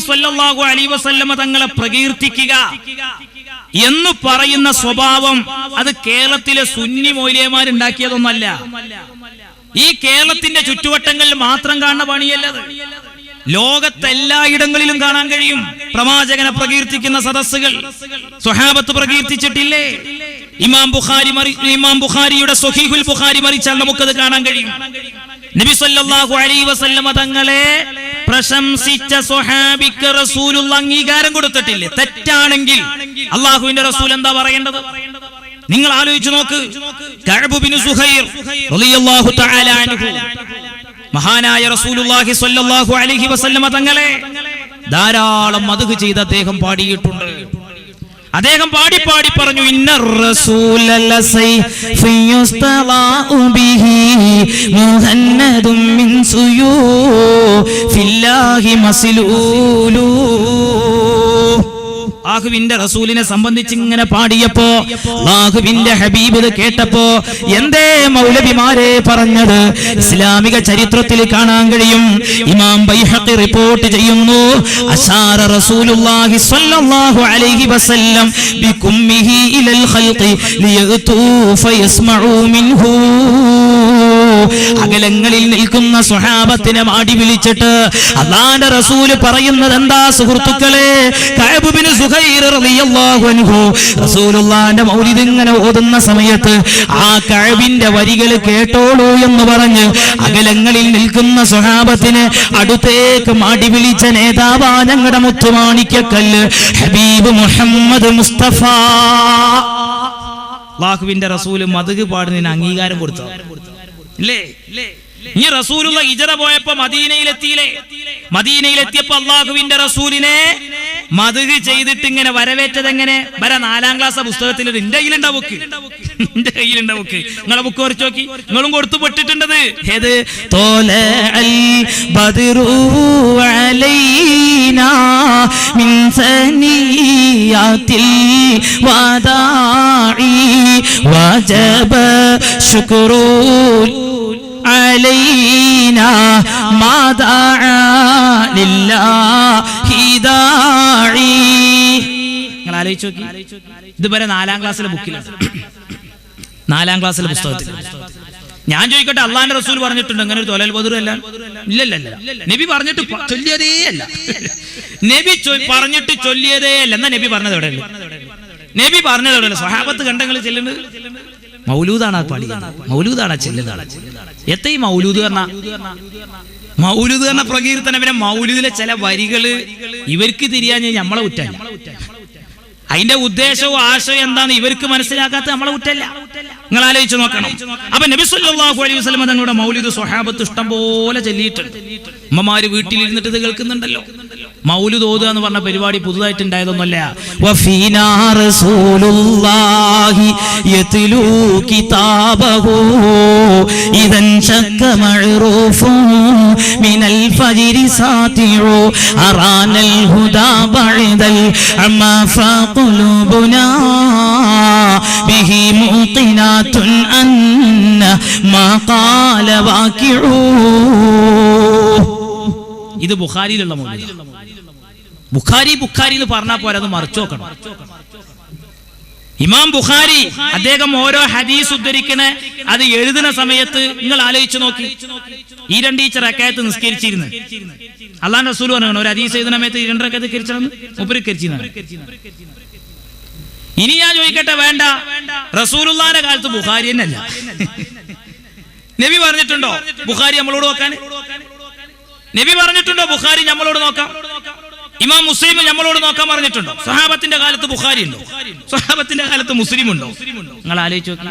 സ്വല്ലല്ലാഹു അലൈഹി വസല്ലമ തങ്ങളെ പ്രകീർത്തിക്കുക എന്ന് പറയുന്ന സ്വഭാവം അത് കേരളത്തിലെ സുന്നി മൗലവിമാരുണ്ടാക്കിയതൊന്നല്ല. ഈ കേരളത്തിന്റെ ചുറ്റുവട്ടങ്ങളിൽ മാത്രം കാണുന്ന പണിയല്ലത്. ലോകത്തെല്ലായിടങ്ങളിലും കാണാൻ കഴിയും. പ്രവാചകനെ പ്രകീർത്തിക്കുന്ന സദസ്സുകൾ സ്വഹാബത്ത് പ്രകീർത്തിച്ചിട്ടില്ലേ? ഇമാം ബുഖാരിയുടെ സ്വഹീഹുൽ ബുഖാരി മറിച്ചാൽ നമുക്കത് കാണാൻ കഴിയും. നബി സല്ലല്ലാഹു അലൈഹി വസല്ലമ തങ്ങളെ പ്രശംസിച്ച സ്വഹാബിക്ക് റസൂലുള്ള അംഗീകാരം കൊടുത്തിട്ടില്ലേ? തെറ്റാണെങ്കിൽ അല്ലാഹുവിന്റെ റസൂൽ എന്താ പറയേണ്ടത്? നിങ്ങൾ ആലോചിച്ചു നോക്ക്. കഅബ് ബിൻ സുഹൈർ റളിയല്ലാഹു തആല അൻഹു മഹാനായ റസൂലുള്ളാഹി സ്വല്ലല്ലാഹു അലൈഹി വസല്ലമ തങ്ങളെ ധാരാളം മദ്ഹ് ചെയ്ത് അദ്ദേഹം പാടിയിട്ടുണ്ട്. അദ്ദേഹം പാടി പറഞ്ഞു, ഇന്നർ റസൂലല്ല സൈഫിയുസ്തലാഉ ബിഹി മുഹന്നദും മിൻ സുയൂഫില്ലാഹി മസ്ലൂലു. അല്ലാഹുവിന്റെ റസൂലിനെ സംബന്ധിച്ച് ഇങ്ങനെ പാടിയപ്പോ അല്ലാഹുവിന്റെ ഹബീബ് ഇത് കേട്ടപ്പോ എന്തേ മൗലവിമാരെ പറഞ്ഞത്? ഇസ്ലാമിക ചരിത്രത്തിൽ കാണാൻ കഴിയും. ഇമാം ബൈഹഖി റിപ്പോർട്ട് ചെയ്യുന്നു, അശാറ റസൂലുള്ളാഹി സ്വല്ലല്ലാഹു അലൈഹി വസല്ലം ബികുമ്മിഹി ഇലൽ ഖൽഖി ലിയഗ്തു ഫയസ്മഉ മിൻഹു. അകലങ്ങളിൽ നിൽക്കുന്ന സ്വഹാബത്തിനെ മാടി വിളിച്ചിട്ട് അല്ലാഹുവിന്റെ റസൂൽ പറയുന്നത് എന്താ സുഹൃത്തുക്കളെ? കഅബ് ബിൻ സുഹൈർ റളിയല്ലാഹു അൻഹു റസൂലുള്ളാഹിന്റെ മൗലിദ് ഇങ്ങനെ ഓതുന്ന സമയത്ത് ആ കഅബിന്റെ വരികൾ കേട്ടോളൂ എന്ന് പറഞ്ഞ് അകലങ്ങളിൽ നിൽക്കുന്ന സ്വഹാബത്തിനെ അടുത്തേക്ക് മാടി വിളിച്ച നേതാവാ ഞങ്ങളുടെ മുത്തുമാണിക്കക്കല്ല് ഹബീബ് മുഹമ്മദ് മുസ്തഫ. അല്ലാഹുവിന്റെ റസൂൽ മദ്ഹ് പാടുന്നതിന് അംഗീകാരം കൊടുത്തു ഇല്ലേ? ഈ റസൂലുള്ള ഹിജ്റ പോയപ്പോ മദീനയിലെത്തിയപ്പോ അല്ലാഹുവിന്റെ റസൂലിനെ മദ്ഹ് ചെയ്തിട്ട് ഇങ്ങനെ വരവേറ്റത് എങ്ങനെ? 4ാം ക്ലാസ് പുസ്തകത്തിൽ എന്റെ കയ്യിലുണ്ടാവും നിങ്ങളെ ബുക്ക് കുറച്ച് നോക്കി, നിങ്ങളും കൊടുത്തു പെട്ടിട്ടുണ്ടത്. ഏത്? തോലഅൽ ബദ്റു അലൈനാ മിൻ സനിയാത്തിൽ വദാഇ വജബ ശുക്രു علينا ما دعا لله داعي. നിങ്ങൾ ആലോചിച്ച് നോക്കി, ഇതുവരെ 4ാം ക്ലാസ്സിലെ ബുക്കിലാണ്, 4ാം ക്ലാസ്സിലെ പുസ്തകത്തിൽ. ഞാൻ ചോദിക്കട്ടെ, അള്ളാന്റെ റസൂൽ പറഞ്ഞിട്ടുണ്ട് അങ്ങനെ ഒരു തോലൽ ബദർ അല്ല? ഇല്ലല്ല. നബി പറഞ്ഞിട്ട് ചൊല്ലിയതേ അല്ല. നബി പറഞ്ഞിട്ട് ചൊല്ലിയതേ അല്ല. എന്നാ നബി പറഞ്ഞത് എവിടെയല്ല? നബി പറഞ്ഞത് എവിടെയല്ല? സ്വഹാബത്ത് കണ്ടങ്ങൾ ചെല്ലുന്നത് മൗലൂദാണ് പാടി, മൗലൂദാണ് ചെല്ലുന്നത്. എത്ര ഈ മൗലൂദ് പറഞ്ഞ പ്രകീർത്തനം. പിന്നെ മൗലൂദിലെ ചില വരികള് ഇവർക്ക് തിരിയാൻ നമ്മളെ കുറ്റല്ല. അതിന്റെ ഉദ്ദേശവും ആശയം എന്താന്ന് ഇവർക്ക് മനസ്സിലാക്കാത്ത നമ്മളെ കുറ്റല്ല. നിങ്ങൾ ആലോചിച്ച് നോക്കണം. അപ്പൊ നബി സല്ലല്ലാഹു അലൈഹി വസല്ലം തങ്ങളുടെ മൗലിദ് സ്വഹാബത്ത് ഇഷ്ടം പോലെ ചൊല്ലിയിട്ടുണ്ട്. ഉമ്മമാര് വീട്ടിലിരുന്നിട്ട് ഇത് കേൾക്കുന്നുണ്ടല്ലോ. മൗലിദ് ഓതുക എന്ന് പറഞ്ഞ പരിപാടി പുതുതായിട്ട് ഉണ്ടായതൊന്നുമല്ല. വഫീനാ റസൂലുള്ളാഹി യത്ലൂ കിതാബഹു ഇദൻ ശക്ക മഅറൂഫു മിനൽ ഫജ്രി സാതിഉ അറാനൽ ഹുദാ ബഅദൽ അമാ ഫഖുലുബുനാ ബിഹി മുഖിനാതുൻ അന്ന മാ ഖാല വാഖിഉ. ഇത് ബുഖാരിയിലുള്ള മൗലിദ്. ബുഖാരി എന്ന് പറഞ്ഞാൽ പോരാ, അത് മറിച്ചു നോക്കണം. ഇമാം ബുഖാരി അദ്ദേഹം ഓരോ ഹദീസ് ഉദ്ധരിക്കണ അത് എഴുതുന്ന സമയത്ത് നിങ്ങൾ ആലോചിച്ച് നോക്കി, ഈ 2 റക്അത്ത് നിസ്കരിച്ചിരുന്നു. അല്ലാഹുവിന്റെ റസൂൽ പറഞ്ഞു ഒരു ഹദീസ് എഴുതുന്ന സമയത്ത് 2 റക്അത്ത് നിസ്കരിച്ചതെന്ന് മുപ്പരിക്കരിച്ചിരുന്നു. ഇനി ഞാൻ ചോദിക്കട്ടെ, വേണ്ട, റസൂലുള്ളാഹിന്റെ കാലത്ത് ബുഖാരി തന്നെയല്ല. നബി പറഞ്ഞിട്ടുണ്ടോ ബുഖാരി നമ്മളോട് നോക്കാൻ? നബി പറഞ്ഞിട്ടുണ്ടോ ബുഖാരി നമ്മളോട് നോക്കാം? ഇമാം മുസ്ലിം നമ്മളോട് നോക്കാൻ പറഞ്ഞിട്ടുണ്ടോ? സ്വഹാബത്തിന്റെ കാലത്ത് ബുഖാരി ഉണ്ടോ? സ്വഹാബത്തിന്റെ കാലത്ത് മുസ്ലിം ഉണ്ടോ? നിങ്ങൾ ആലോചിച്ച് നോക്കി.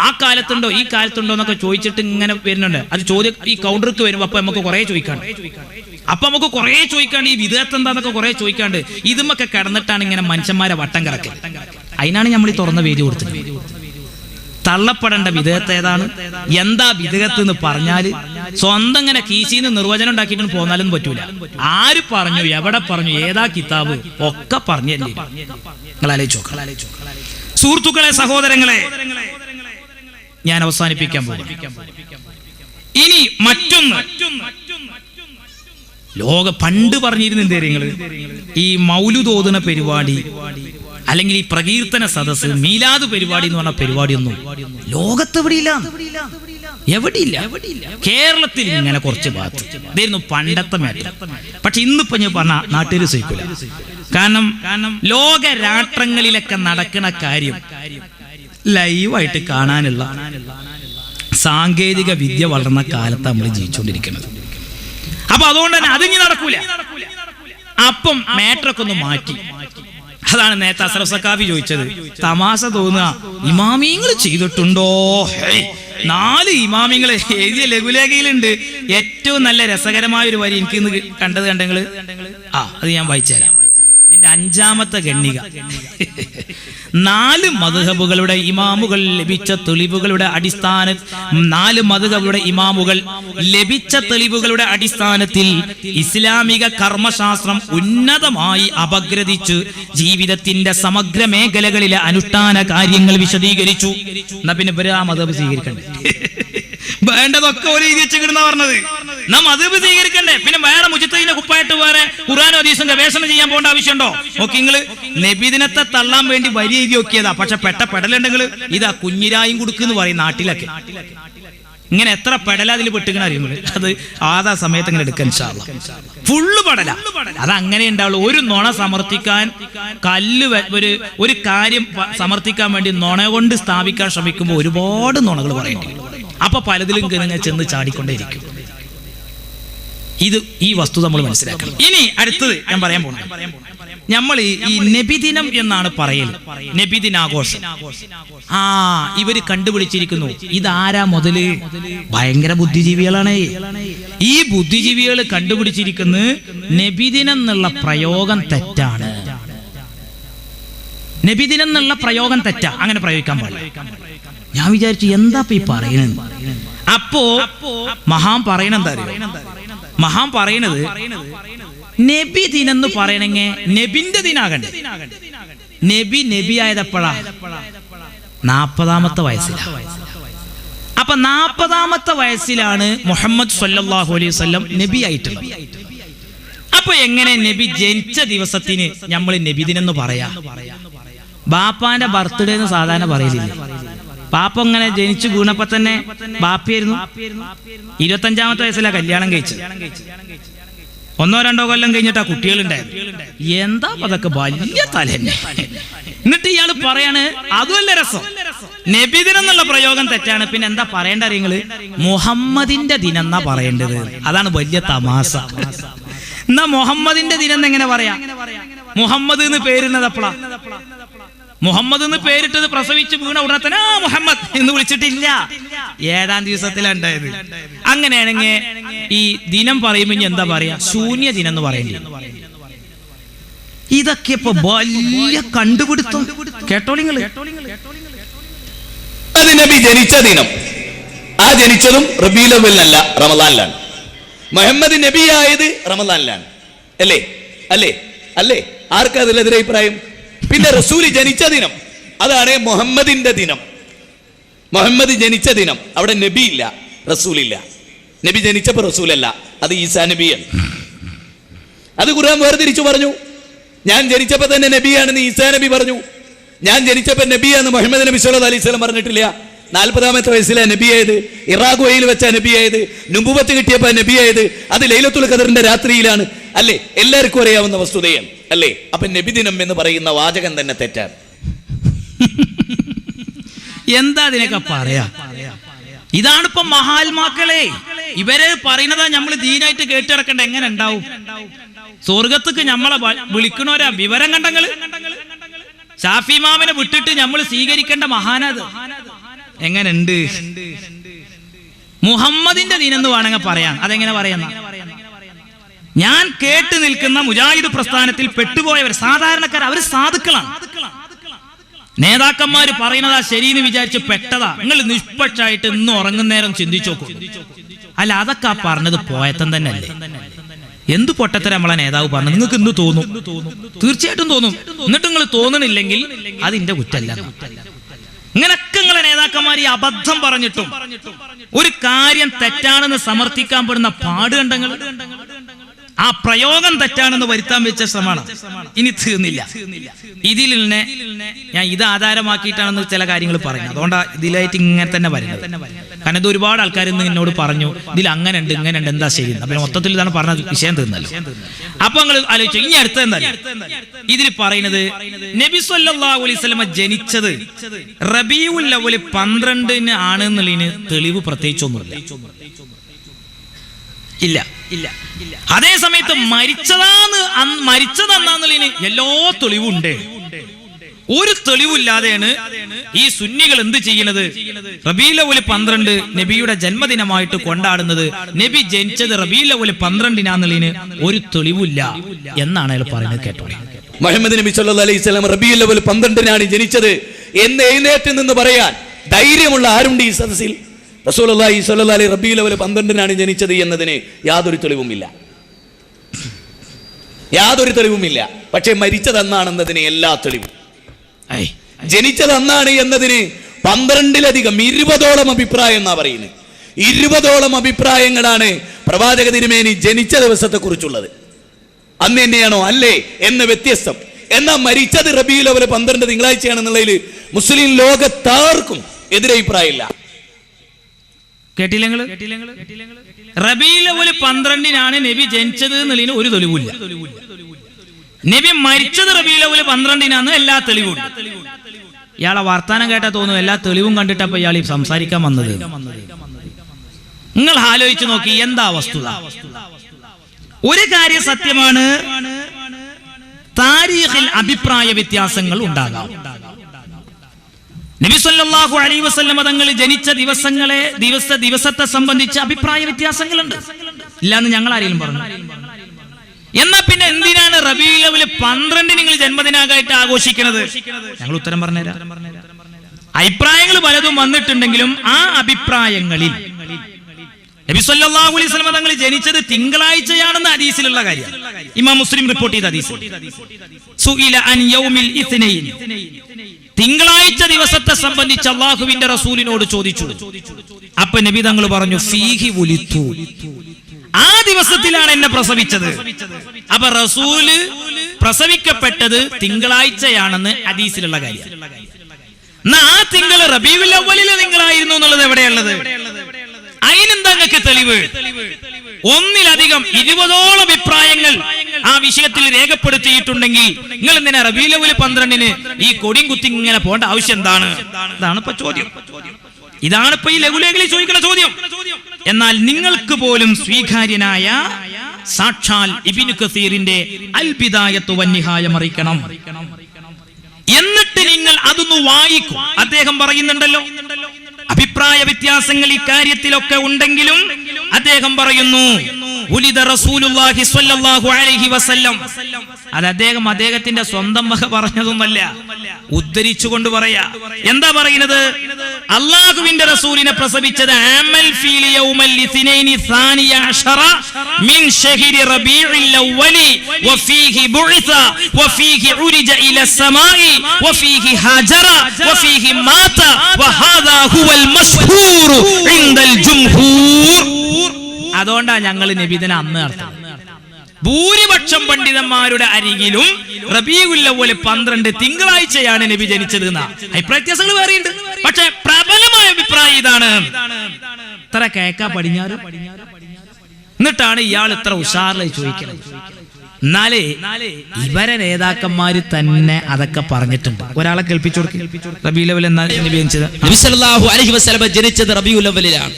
ആ കാലത്തുണ്ടോ ഈ കാലത്തുണ്ടോ എന്നൊക്കെ ചോദിച്ചിട്ട് ഇങ്ങനെ വരുന്നുണ്ട്. അത് ചോദ്യം ഈ കൗണ്ടർക്ക് വരുമ്പോ അപ്പൊ നമുക്ക് കുറെ ചോദിക്കാണ്ട്, ഈ വിദഗ്ധ എന്താന്നൊക്കെ കുറെ ചോദിക്കാണ്ട് ഇതുമൊക്കെ കിടന്നിട്ടാണ് ഇങ്ങനെ മനുഷ്യന്മാരെ വട്ടം കറക്കൽ. അതിനാണ് നമ്മൾ ഈ തുറന്ന വേദി കൊടുത്തത്. തള്ളപ്പെടേണ്ട വിദഗ്ധ ഏതാണ്, എന്താ വിദഗ്ധ എന്ന് പറഞ്ഞാല് സ്വന്തം ഇങ്ങനെ കീശിന്ന് നിർവചനം ഉണ്ടാക്കിയിട്ട് പോന്നാലും പറ്റൂല. ആര് പറഞ്ഞു, എവിടെ പറഞ്ഞു, ഏതാ കിതാബ് ഒക്കെ പറഞ്ഞല്ലേ. നിങ്ങൾ ആലോചിച്ചോ. സുഹൃത്തുക്കളെ, സഹോദരങ്ങളെ, ഞാൻ അവസാനിപ്പിക്കാൻ പോകും. ഇനി മറ്റൊന്ന്, പണ്ട് പറഞ്ഞിരുന്ന എന്താ നിങ്ങള്, ഈ മൗലുദ് ഓതുന്ന പരിപാടി അല്ലെങ്കിൽ ഈ പ്രകീർത്തന സദസ്സ്, മീലാദ് പരിപാടി എന്ന് പറഞ്ഞ പരിപാടിയൊന്നും ലോകത്തെവിടെയില്ല, എവിടെയില്ല. കേരളത്തിൽ ഇങ്ങനെ കുറച്ച് ഭാഗത്ത് ഇതായിരുന്നു പണ്ടത്തെ മേറ്റം. പക്ഷെ ഇന്നിപ്പോ ഞാൻ പറഞ്ഞ നാട്ടുകാർ സഹിക്കില്ല. കാരണം ലോക രാഷ്ട്രങ്ങളിലൊക്കെ നടക്കുന്ന കാര്യം ലൈവായിട്ട് കാണാനുള്ള സാങ്കേതിക വിദ്യ വളർന്ന കാലത്ത് നമ്മൾ ജീവിച്ചുകൊണ്ടിരിക്കുന്നത്. അപ്പൊ അതുകൊണ്ട് തന്നെ അതിങ്ങി നടക്കൂല. അപ്പം മാറ്ററൊക്കെ ഒന്ന് മാറ്റി. അതാണ് നേരത്തെ അസ്രഫ് സഖാഫി ചോദിച്ചത്. തമാശ തോന്നുക, ഇമാമിങ്ങൾ ചെയ്തിട്ടുണ്ടോ? 4 ഇമാമിങ്ങൾ എഴുതിയ ലഘുലേഖയിലുണ്ട്. ഏറ്റവും നല്ല രസകരമായ ഒരു വരി എനിക്ക് ഇന്ന് കണ്ടെങ്കില് അത് ഞാൻ വായിച്ചുതരാം. ഇതിന്റെ 5ാമത്തെ ഖണ്ഡിക. 4 മദ്ഹബുകളുടെ ഇമാമുകൾ ലഭിച്ച തെളിവുകളുടെ അടിസ്ഥാനത്തിൽ ഇസ്ലാമിക കർമ്മശാസ്ത്രം ഉന്നതമായി അപഗ്രഥിച്ചു ജീവിതത്തിന്റെ സമഗ്ര മേഖലകളിലെ അനുഷ്ഠാന കാര്യങ്ങൾ വിശദീകരിച്ചു. എന്നാ പിന്നെ ഇവര് ആ മദ്ഹബ് സ്വീകരിക്കണ്ടേ? വേണ്ടതൊക്കെ ഒരു എഴുതി വെച്ചിരുന്ന പറഞ്ഞത്. നാം മദ്ഹബ് സ്വീകരിക്കണ്ടേ? പിന്നെ വേറെ മുജ്തഹിദിന്റെ കുപ്പായിട്ട് വേറെ ഖുർആനും ഹദീസും ഗവേഷണം ചെയ്യാൻ പോകേണ്ട ആവശ്യമുണ്ടോ? നോക്കി, നിങ്ങള് നബിദിനത്തെ തള്ളാൻ വേണ്ടി വരി എഴുതി നോക്കിയതാ. പക്ഷെ പെടലുണ്ടെങ്കിൽ ഇതാ കുഞ്ഞിരായും കൊടുക്കുന്നു പറയും നാട്ടിലൊക്കെ. ഇങ്ങനെ എത്ര പെടല അതിൽ പെട്ടുകണ അറിയുന്നത്. അത് ആതാ സമയത്ത് ഇങ്ങനെ എടുക്കാൻ ഫുള്ള് പെടല. അതങ്ങനെ ഉണ്ടാവുള്ളൂ. ഒരു നുണ സമർത്ഥിക്കാൻ ഒരു കാര്യം സമർത്ഥിക്കാൻ വേണ്ടി നുണ കൊണ്ട് സ്ഥാപിക്കാൻ ശ്രമിക്കുമ്പോൾ ഒരുപാട് നുണകൾ പറയേണ്ടി. അപ്പൊ പലതിലും ചെന്ന് ചാടിക്കൊണ്ടേയിരിക്കും. ഈ വസ്തുത നമ്മൾ മനസ്സിലാക്കണം. ഇനി അടുത്തത് ഞാൻ പറയാൻ പോകുന്നത്, നമ്മൾ ഈ നബിദിനം എന്നാണ് പറയൽ, നബിദിനാഘോഷം. ഇവര് കണ്ടുപിടിച്ചിരിക്കുന്നു. ഇതാരാ മുതല്? ഭയങ്കര ബുദ്ധിജീവികളാണ്. ഈ ബുദ്ധിജീവികൾ കണ്ടുപിടിച്ചിരിക്കുന്നത് നബിദിനം എന്നുള്ള പ്രയോഗം തെറ്റാണ്. നബിദിനം എന്നുള്ള പ്രയോഗം തെറ്റാ, അങ്ങനെ പ്രയോഗിക്കാൻ പാടില്ല. ഞാൻ വിചാരിച്ചു എന്താ ഈ പറയുന്നത്. അപ്പോ മഹാൻ പറയണെന്താ അറിയോ? മഹാൻ പറയണത് നബി ദിനെന്ന് പറയണെങ്കി നബിന്റെ ദിനാകണ്ടേ. നബി ആയതെപ്പോഴാ? 40ാമത്തെ വയസ്സിലാണ്. അപ്പൊ 40ാമത്തെ വയസ്സിലാണ് മുഹമ്മദ് സ്വല്ലല്ലാഹു അലൈഹി വസല്ലം നബി ആയിട്ടുള്ളത്. അപ്പൊ എങ്ങനെ നബി ജനിച്ച ദിവസത്തിന് നമ്മൾ നബിദിനെന്ന് പറയാ? ബാപ്പാന്റെ ബർത്ത്ഡേ എന്ന് സാധാരണ പറയലില്ല. പാപ്പ ഇങ്ങനെ ജനിച്ചു വീണപ്പോ തന്നെ ബാപ്പയായിരുന്നു. 25ാമത്തെ വയസ്സിലാണ് കല്യാണം കഴിച്ചത്. 1-2 കൊല്ലം കഴിഞ്ഞിട്ടാ കുട്ടികളുണ്ടായത്. എന്താ അതൊക്കെ വലിയ തലന്നെ. എന്നിട്ട് ഇയാള് പറയാണ് അതുമല്ല രസം, നബിദിനം എന്നുള്ള പ്രയോഗം തെറ്റാണ്. പിന്നെ എന്താ പറയേണ്ട അറിയങ്ങള്? മുഹമ്മദിന്റെ ദിനം എന്നാ പറയേണ്ടത്. അതാണ് വലിയ തമാശ. എന്നാ മുഹമ്മദിന്റെ ദിനം എങ്ങനെ പറയാ? മുഹമ്മദ് എന്ന് പേരുന്നത് എപ്പോഴാ? മുഹമ്മദ് എന്ന് പേരിട്ടത് പ്രസവിച്ച് വീണ ഉടനെ തന്നെ മുഹമ്മദ് എന്ന് വിളിച്ചിട്ടില്ല. 7ാം ദിവസത്തിലാണ് ഉണ്ടായത്. അങ്ങനെയാണെങ്കിൽ ഈ ദിനം പറയുമ്പോ ഇനി എന്താ പറയാ? ശൂന്യ ദിനം എന്ന് പറയേണ്ടി. ഇതൊക്കെ ഇപ്പൊ വലിയ കണ്ടുപിടുത്തം. കേട്ടോളിങ്ങള്, അത് നബി ജനിച്ച ദിനം. ആ ജനിച്ചതും റബീഉൽ അവ്വലിനല്ല, റമദാനിലാണ്. മുഹമ്മദ് നബിയായത് റമദാനിലാണ്. അല്ലേ? ആർക്കാ അതിലെതിരെ അഭിപ്രായം? പിന്നെ റസൂൽ ജനിച്ച ദിനം, അതാണ് മുഹമ്മദിന്റെ ദിനം. മുഹമ്മദ് ജനിച്ച ദിനം, അവിടെ നബി ഇല്ല, റസൂലില്ല. നബി ജനിച്ചപ്പോ റസൂലല്ല, അത് ഈസാ നബിയാണ്. അത് ഖുർആൻ വേർതിരിച്ചു പറഞ്ഞു. ഞാൻ ജനിച്ചപ്പോ തന്നെ നബിയാണെന്ന് ഈസാ നബി പറഞ്ഞു. ഞാൻ ജനിച്ചപ്പോ നബിയാന്ന് മുഹമ്മദ് നബി സല്ലല്ലാഹു അലൈഹി വസല്ലം പറഞ്ഞിട്ടില്ല. 40ാമത്തെ വയസ്സിലെ നബിയായത്, ഇറാഖുവയിൽ വെച്ച നബിയായത്, നുബുവത്ത് കിട്ടിയപ്പോ നബിയായത്, അത് ലൈലത്തുൽ ഖദറിന്റെ രാത്രിയിലാണ്. അല്ലേ? എല്ലാവർക്കും അറിയാവുന്ന വസ്തുതയാണ്. അല്ലേ? അപ്പൊ നബിദിനം എന്ന് പറയുന്ന വാചകം തന്നെ തെറ്റാണ്. എന്താ അതിനൊക്കെ പറയാ? ഇതാണിപ്പം മഹാത്മാക്കളെ ഇവരെ പറയുന്നതാ നമ്മൾ ദീനായിട്ട് കേട്ടിടക്കണ്ട. എങ്ങനെ ഉണ്ടാവും? സ്വർഗത്തേക്ക് നമ്മളെ വിളിക്കണോരാ വിവരം കണ്ടങ്ങള്. ഷാഫി ഇമാമിനെ വിട്ടിട്ട് നമ്മൾ സ്വീകരിക്കേണ്ട മഹാനത് എങ്ങനെയുണ്ട്? മുഹമ്മദിന്റെ ദിനെന്ന് വേണമെങ്കിൽ പറയാം. അതെങ്ങനെ പറയാം? ഞാൻ കേട്ടു നിൽക്കുന്ന മുജാഹിദ് പ്രസ്ഥാനത്തിൽ പെട്ടുപോയവർ, സാധാരണക്കാർ, അവർ സാധുക്കളാണ്. നേതാക്കന്മാര് പറയുന്നതാ ശരിയെന്ന് വിചാരിച്ച് പെട്ടതാ. നിങ്ങൾ നിഷ്പക്ഷമായിട്ട് ഇന്ന് ഉറങ്ങുന്നേരം ചിന്തിച്ചു നോക്കൂ. അല്ല, അതൊക്കെ ആ പറഞ്ഞത് പോയത്തം തന്നെ അല്ലേ? എന്ത് പൊട്ടത്തരം നമ്മളെ നേതാവ് പറഞ്ഞു. നിങ്ങൾക്ക് എന്ത് തോന്നും? തീർച്ചയായിട്ടും തോന്നും. എന്നിട്ട് നിങ്ങൾ തോന്നണില്ലെങ്കിൽ അതിന്റെ കുറ്റല്ല. ഇങ്ങനൊക്കെ നിങ്ങളെ നേതാക്കന്മാർ ഈ അബദ്ധം പറഞ്ഞിട്ടും ഒരു കാര്യം തെറ്റാണെന്ന് സമർത്ഥിക്കാൻ പെടുന്ന പാട് കണ്ടങ്ങൾ. ആ പ്രയോഗം തെറ്റാണെന്ന് വരുത്താൻ വെച്ച ശ്രമമാണ്. ഇനി തീർന്നില്ല. ഇതിൽ തന്നെ ഞാൻ ഇത് ആധാരമാക്കിയിട്ടാണെന്ന് ചില കാര്യങ്ങൾ പറയുന്നത്. അതുകൊണ്ടാണ് ഇതിലായിട്ട് ഇങ്ങനെ തന്നെ വരുന്നത്. കാരണം ഇത് ഒരുപാട് ആൾക്കാർ ഇന്ന് എന്നോട് പറഞ്ഞു ഇതിൽ അങ്ങനെ ഉണ്ട് ഇങ്ങനെ ഉണ്ട്, എന്താ ശരി. അപ്പൊ മൊത്തത്തിൽ ഇതാണ് പറഞ്ഞത്, വിഷയം തീർന്നല്ലോ. അപ്പൊ നിങ്ങൾ ആലോചിച്ചു ഇനി അടുത്ത എന്താ ഇതിൽ പറയുന്നത്? നബി സല്ലല്ലാഹു അലൈഹി വസല്ലം ജനിച്ചത് റബീഉൽ അവ്വൽ 12 ആണെന്നുള്ളതിന് തെളിവ് പ്രത്യേകിച്ചൊന്നുമില്ല. ഇല്ല. അതേ സമയത്ത് മരിച്ചതെന്നാന്നുള്ളതിന് എല്ലാ തെളിവുണ്ട്. ഒരു തെളിവില്ലാതെയാണ് ഈ സുന്നികൾ എന്ത് ചെയ്യുന്നത്? റബീഉൽ അവ്വൽ 12 നബിയുടെ ജന്മദിനമായിട്ട് കൊണ്ടാടുന്നത്. നബി ജനിച്ചത് റബീഉൽ അവ്വൽ 12 ഒരു തെളിവില്ല എന്നാണ് അയാൾ പറയുന്നത്. കേട്ടോളെ, മുഹമ്മദ് നബി സല്ലല്ലാഹു അലൈഹി വസല്ലം റബീഉൽ അവ്വൽ 12 ജനിച്ചത് എന്ന് എഴുന്നേറ്റ് നിന്ന് പറയാൻ ധൈര്യമുള്ള ആരുണ്ട് ഈ സദസ്സിൽ? റസൂലുള്ളാഹി സ്വല്ലല്ലാഹു അലൈഹി റബീഉൽ അവ്വൽ 12 ജനിച്ചത് എന്നതിന് യാതൊരു തെളിവുമില്ല. പക്ഷേ മരിച്ചതെന്നാണെന്നതിന് എല്ലാ തെളിവും. ജനിച്ചതെന്നാണ് എന്നതിന് 12ലധികം 20ഓളം അഭിപ്രായം എന്നാ പറയുന്നത്. 20ഓളം അഭിപ്രായങ്ങളാണ് പ്രവാചക തിരുമേനി ജനിച്ച ദിവസത്തെ കുറിച്ചുള്ളത്. അന്ന് തന്നെയാണോ അല്ലേ എന്ന് വ്യത്യസ്തം. എന്നാൽ മരിച്ചത് റബീഉൽ അവ്വൽ 12 തിങ്കളാഴ്ചയാണെന്നുള്ളതിൽ മുസ്ലിം ലോകത്താർക്കും എതിരഭിപ്രായമില്ല. കേട്ടില്ല? റബീഉൽ അവ്വൽ 12 നബി ജനിച്ചത് എന്നുള്ളതിന് ഒരു തെളിവില്ല. നബി മരിച്ചത് റബീഉൽ അവ്വൽ 12 എല്ലാ തെളിവും. ഇയാളെ വർത്താനം കേട്ടാ തോന്നുന്നു എല്ലാ തെളിവും കണ്ടിട്ടപ്പോ ഇയാൾ സംസാരിക്കാൻ വന്നത്. നിങ്ങൾ ആലോചിച്ച് നോക്കി എന്താ വസ്തുത. ഒരു കാര്യം സത്യമാണ്, താരീഖിൽ അഭിപ്രായ വ്യത്യാസങ്ങൾ ഉണ്ടാകാം. നബി സല്ലല്ലാഹു അലൈഹി വസല്ലം തങ്ങൾ ജനിച്ച ദിവസത്തെ സംബന്ധിച്ച് അഭിപ്രായ വ്യത്യാസങ്ങളുണ്ട്. ഇല്ലാന്ന് ഞങ്ങൾ ആരെങ്കിലും പറഞ്ഞു? എന്നാ പിന്നെ എന്തിനാണ് റബീഉൽ അവ്വൽ 12 നിങ്ങൾ ജന്മദിനമായിട്ട് ആഘോഷിക്കുന്നത്? ഞങ്ങൾ ഉത്തരം പറഞ്ഞുതരാം. അഭിപ്രായങ്ങൾ പലതും വന്നിട്ടുണ്ടെങ്കിലും ആ അഭിപ്രായങ്ങളിൽ നബി സല്ലല്ലാഹു അലൈഹി വസല്ലം തങ്ങൾ ജനിച്ചത് തിങ്കളാഴ്ചയാണെന്ന് ഹദീസിലുള്ള കാര്യം. ഇമാം മുസ്ലിം റിപ്പോർട്ട് ചെയ്ത ഹദീസ്. സുഇല അൻ യൗമിൽ ഇത്നൈൻ, തിങ്കളാഴ്ച ദിവസത്തെ സംബന്ധിച്ച് അല്ലാഹുവിന്റെ റസൂലിനോട് ചോദിച്ചു. അപ്പൊ നബി തങ്ങൾ പറഞ്ഞു ഫീഹി വുലിതു, ആ ദിവസത്തിലാണ് എന്നെ പ്രസവിച്ചത്. അപ്പൊ റസൂല് പ്രസവിക്കപ്പെട്ടത് തിങ്കളാഴ്ചയാണെന്ന് ഹദീസിലുള്ള കാര്യം. എന്നാ ആ തിങ്കൾ റബീഉൽ അവ്വലിലെ തിങ്കളായിരുന്നു എന്നുള്ളത് എവിടെയുള്ളത്? അതിനെന്താ നിങ്ങൾക്ക് തെളിവ്? ഒന്നിലധികം 20ഓളം അഭിപ്രായങ്ങൾ ആ വിഷയത്തിൽ രേഖപ്പെടുത്തിയിട്ടുണ്ടെങ്കിൽ നിങ്ങൾ എന്തിനാ റബീഉൽ അവ്വൽ 12 ഈ കൊടിയും കുത്തി ഇങ്ങനെ പോകേണ്ട ആവശ്യം എന്താണ്? ഇതാണ് ഇപ്പൊ ചോദ്യം. ഇതാണ് ഇപ്പൊ ഈ ലഘുലേഖയിൽ ചോദിക്കുന്ന ചോദ്യം. എന്നാൽ നിങ്ങൾക്ക് പോലും സ്വീകാര്യനായ സാക്ഷാൽ ഇബ്നു കസീറിന്റെ അൽ ബിദായത്തു വന്നിഹായ മറിക്കണം. എന്നിട്ട് നിങ്ങൾ അതൊന്ന് വായിക്കും. അദ്ദേഹം പറയുന്നുണ്ടല്ലോ അഭിപ്രായ വ്യത്യാസങ്ങൾ ഇക്കാര്യത്തിലൊക്കെ ഉണ്ടെങ്കിലും അദ്ദേഹം പറയുന്നു ഉലിദ റസൂലുള്ളാഹി സ്വല്ലല്ലാഹു അലൈഹി വസല്ലം. അത് അദ്ദേഹത്തിന്റെ സ്വന്തം വക പറഞ്ഞതൊന്നല്ല, ഉദ്ധരിച്ചുകൊണ്ട് പറയാ. എന്താ പറയുന്നത്? അല്ലാഹുവിന്റെ റസൂലിനെ പ്രസവിച്ചത് ആമൽ ഫീൽ യൗമൽ ഇത്നൈനി സാനിയ അശറ മിൻ ശഹരി റബീഉൽ അവ്വലി വഫീഹി ബുഇസ വഫീഹി ഉരിജ ഇല സമാഇ വഫീഹി ഹാജറ വഫീഹി മാത വഹാദാ ഹുവൽ മശ്ഹൂർ ഇൻദൽ ജംഹൂർ. അതുകൊണ്ടാണ് ഞങ്ങൾ നബിദിനം അന്ന് നടത്തുന്നത്. ഭൂരിപക്ഷം പണ്ഡിതന്മാരുടെ അരികിലും റബീഉൽ അവ്വൽ 12 തിങ്കളാഴ്ചയാണ് നബി ജനിച്ചത് എന്ന അഭിപ്രായ വ്യത്യാസങ്ങൾ വേറെയുണ്ട്. പക്ഷെ പ്രബലമായ അഭിപ്രായം ഇതാണ്. ഇത്ര കേക്കാ പടിഞ്ഞാറ്. എന്നിട്ടാണ് ഇയാൾ ഇത്ര ഉഷാറിലായി ചോദിക്കുന്നത്. എന്നാലേ ഇവരെ നേതാക്കന്മാര് തന്നെ അതൊക്കെ പറഞ്ഞിട്ടുണ്ട്. ഒരാളെ കേൾപ്പിച്ചു കൊടുക്കും. റബീഉൽ അവ്വൽ എന്നാ നബി ജനിച്ചത്? നബി സല്ലല്ലാഹു അലൈഹി വസല്ലം ജനിച്ചത് റബീഉൽ അവ്വലിലാണ്.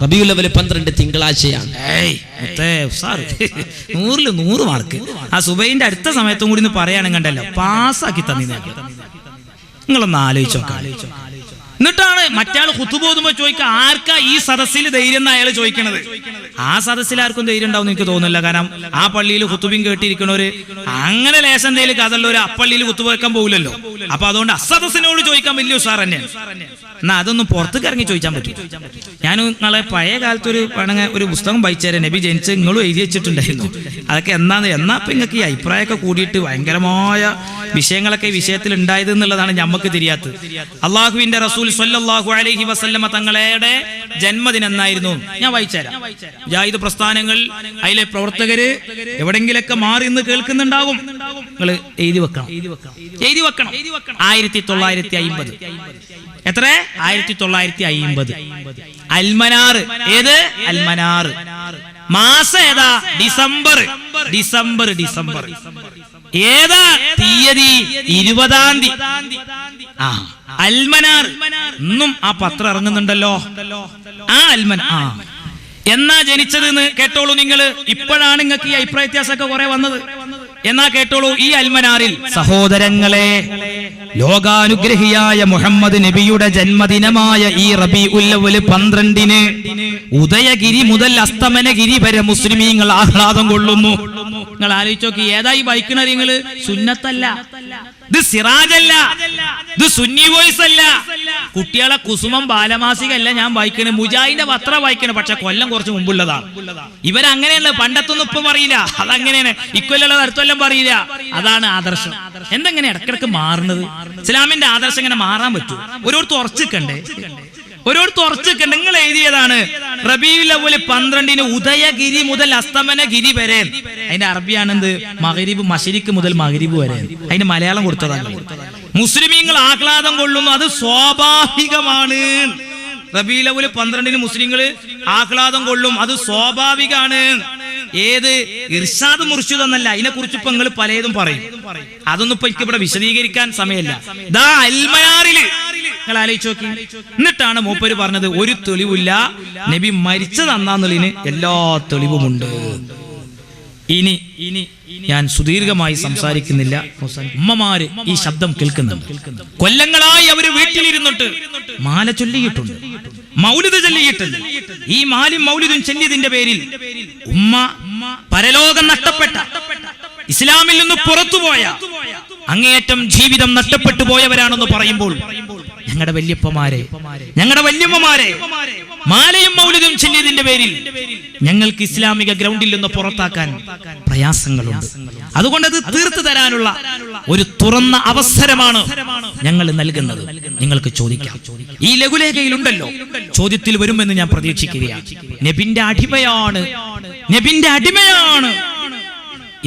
റബീഉൽ അവ്വൽ 12 തിങ്കളാഴ്ചയാണ്. 100ൽ 100 മാർക്ക്. ആ സുബൈന്റെ അടുത്ത സമയത്തും കൂടി പറയുകയാണെങ്കിൽ കണ്ടല്ലോ പാസ്സാക്കി തന്നെ. നിങ്ങളൊന്ന് ആലോചിച്ചോ. എന്നിട്ടാണ് മറ്റാൾ ഖുതുബ ഓതുമ്പോൾ ചോദിക്കുക ആർക്കാ ഈ സദസ്സിൽ ധൈര്യം എന്ന് അയാൾ ചോദിക്കണത്. ആ സദസ്സിൽ ആർക്കും ധൈര്യം ഉണ്ടാവും എനിക്ക് തോന്നുന്നില്ല. കാരണം ആ പള്ളിയിൽ ഖുതുബയും കേട്ടിരിക്കണവര് അങ്ങനെ ലേശം എന്തെങ്കിലും കഥയുള്ളവര് ആ പള്ളിയിൽ ഖുതുബ വെക്കാൻ പോകില്ലല്ലോ. അപ്പൊ അതുകൊണ്ട് അസദസ്സിനോട് ചോദിക്കാൻ വലിയ ഉഷാർ തന്നെയാണ്. എന്നാ അതൊന്നും പുറത്തേക്ക് ഇറങ്ങി ചോദിക്കാൻ പറ്റും. ഞാൻ നിങ്ങളെ പഴയ കാലത്ത് ഒരു പുസ്തകം വായിച്ചേരാൻ നബി ജനിച്ച് നിങ്ങളും എഴുതി വെച്ചിട്ടുണ്ടായിരുന്നു. അതൊക്കെ എന്നാ ഇപ്പൊ നിങ്ങൾക്ക് ഈ അഭിപ്രായമൊക്കെ കൂടിയിട്ട് ഭയങ്കരമായ വിഷയങ്ങളൊക്കെ ഈ വിഷയത്തിൽ ഉണ്ടായത് എന്നുള്ളതാണ് ഞമ്മക്ക് തിരിയാത്തത്. അള്ളാഹുവിന്റെ റസൂൽ സ്വല്ലല്ലാഹു സല്ലല്ലാഹു അലൈഹി വസല്ലമ തങ്ങളുടെ ജന്മദിനം എന്നായിരുന്നു. ഞാൻ വായിച്ചുതരാം. മുജാഹിദ് പ്രസ്ഥാനങ്ങൾ അതിലെ പ്രവർത്തകര് എവിടെങ്കിലൊക്കെ മാറി നിന്ന് കേൾക്കുന്നുണ്ടാവും. നിങ്ങൾ എഴുതി വെക്കണം. 1950. എത്ര? 1950. അൽമനാർ. ഏത് അൽമനാർ? മാസം ഏതാ? ഡിസംബർ. ഏതാ തീയതി? 20-ാം തീയതി. അൽമനാർ. ഇന്നും ആ പത്രം ഇറങ്ങുന്നുണ്ടല്ലോ. ആ അൽമനാർ എന്നാ ജനിച്ചത് എന്ന് കേട്ടോളൂ നിങ്ങൾ. ഇപ്പോഴാണ് നിങ്ങൾക്ക് ഈ അഭിപ്രായ വ്യത്യാസമൊക്കെ കുറെ വന്നത്. എന്നാ കേട്ടോളൂ, ഈ അൽമനാറിൽ സഹോദരങ്ങളെ, ലോകാനുഗ്രഹിയായ മുഹമ്മദ് നബിയുടെ ജന്മദിനമായ ഈ റബീഉൽ അവ്വൽ 12-ന് ഉദയഗിരി മുതൽ അസ്തമനഗിരി വരെ മുസ്ലിമീങ്ങൾ ആഹ്ലാദം കൊള്ളുന്നു. നിങ്ങൾ ആലോചിച്ച് നോക്കി, ഏതായി വായിക്കണത് നിങ്ങൾ? സുന്നത്തല്ല, ഇത് സിറാജല്ല, ഇത് സുന്നി വോയിസ് അല്ല, കുട്ടികളെ കുസുമം ബാലമാസികല്ല ഞാൻ വായിക്കണേ, മുജാഹിദിന്റെ പത്രം വായിക്കണേ. പക്ഷെ കൊല്ലം കുറച്ച് മുമ്പുള്ളതാണ്. ഇവരങ്ങനെയല്ല, പണ്ടത്തൊന്നും ഇപ്പൊ പറയില്ല. അതങ്ങനെയാണ്. ഇക്കൊല്ലുള്ളത് അടുത്തൊല്ലം പറയില്ല. അതാണ് ആദർശം. എന്തെങ്ങനെ ഇടക്കിടക്ക് മാറുന്നത്? ഇസ്ലാമിന്റെ ആദർശം എങ്ങനെ മാറാൻ പറ്റൂ? ഓരോരുത്തർ ഉറച്ചിക്കണ്ടേ? നിങ്ങൾ എഴുതിയതാണ് റബീഉൽ അവ്വൽ 12-ന് ഉദയഗിരി മുതൽ അസ്തമനഗിരി വരെ. അതിന്റെ അറബിയാണെന്ത്? മഗ്രിബ്, മശ്രിഖ് മുതൽ മഗ്രിബ് വരെ. അതിന്റെ മലയാളം കൊടുത്തതാണ്. മുസ്ലിമീങ്ങൾ ആഹ്ലാദം കൊള്ളുന്നു, അത് സ്വാഭാവികമാണ്. റബീഉൽ അവ്വൽ 12-ന് മുസ്ലിങ്ങൾ ആഹ്ലാദം കൊള്ളും, അത് സ്വാഭാവികമാണ്. ഏത്? ഇർഷാദ് മുർഷിദ് എന്നല്ല. അതിനെ കുറിച്ച് ഇപ്പൊ നിങ്ങൾ പലതും പറയും. അതൊന്നും ഇപ്പൊ എനിക്ക് ഇവിടെ വിശദീകരിക്കാൻ സമയമല്ല. ദാ അൽമനാറില് നിങ്ങൾ ആലോചിച്ച് നോക്കി. എന്നിട്ടാണ് മൂപ്പര് പറഞ്ഞത്, ഒരു തെളിവില്ല, നബി മരിച്ചതെന്നാന്നുള്ളതിന് എല്ലാ തെളിവുമുണ്ട്. ഇനി ഞാൻ സുദീർഘമായി സംസാരിക്കുന്നില്ല. ഉമ്മമാര് ഈ ശബ്ദം കേൾക്കുന്നുണ്ട്. കൊല്ലങ്ങളായി അവര് വീട്ടിലിരുന്നിട്ട് മാല ചൊല്ലിയിട്ടുണ്ട്, മൗലിദ് ചൊല്ലിയിട്ടുണ്ട്. ഈ മാലും മൗലിദും ചൊല്ലിയതിന്റെ പേരിൽ ഉമ്മ പരലോകം നഷ്ടപ്പെട്ട, ഇസ്ലാമിൽ നിന്ന് പുറത്തുപോയ, അങ്ങേയറ്റം ജീവിതം നഷ്ടപ്പെട്ടു പോയവരാണെന്ന് പറയുമ്പോൾ ഞങ്ങളുടെ വല്യപ്പമാരെ, ഞങ്ങളുടെ വല്യമ്മമാരെ മാലയും മൗലിദും ചൊല്ലിയതിന്റെ പേരിൽ ഞങ്ങൾക്ക് ഇസ്ലാമിക ഗ്രൗണ്ടിൽ നിന്ന് പുറത്താക്കാൻ പ്രയാസങ്ങളുണ്ട്. അതുകൊണ്ട് അത് തീർത്തു തരാനുള്ള ഒരു തുറന്ന അവസരമാണ് ഞങ്ങൾ നൽകുന്നത്. നിങ്ങൾക്ക് ചോദിക്കാം. ഈ ലഘുലേഖയിലുണ്ടല്ലോ, ചോദ്യത്തിൽ വരുമെന്ന് ഞാൻ പ്രതീക്ഷിക്കുകയാണ്. നബിന്റെ അടിമയാണ്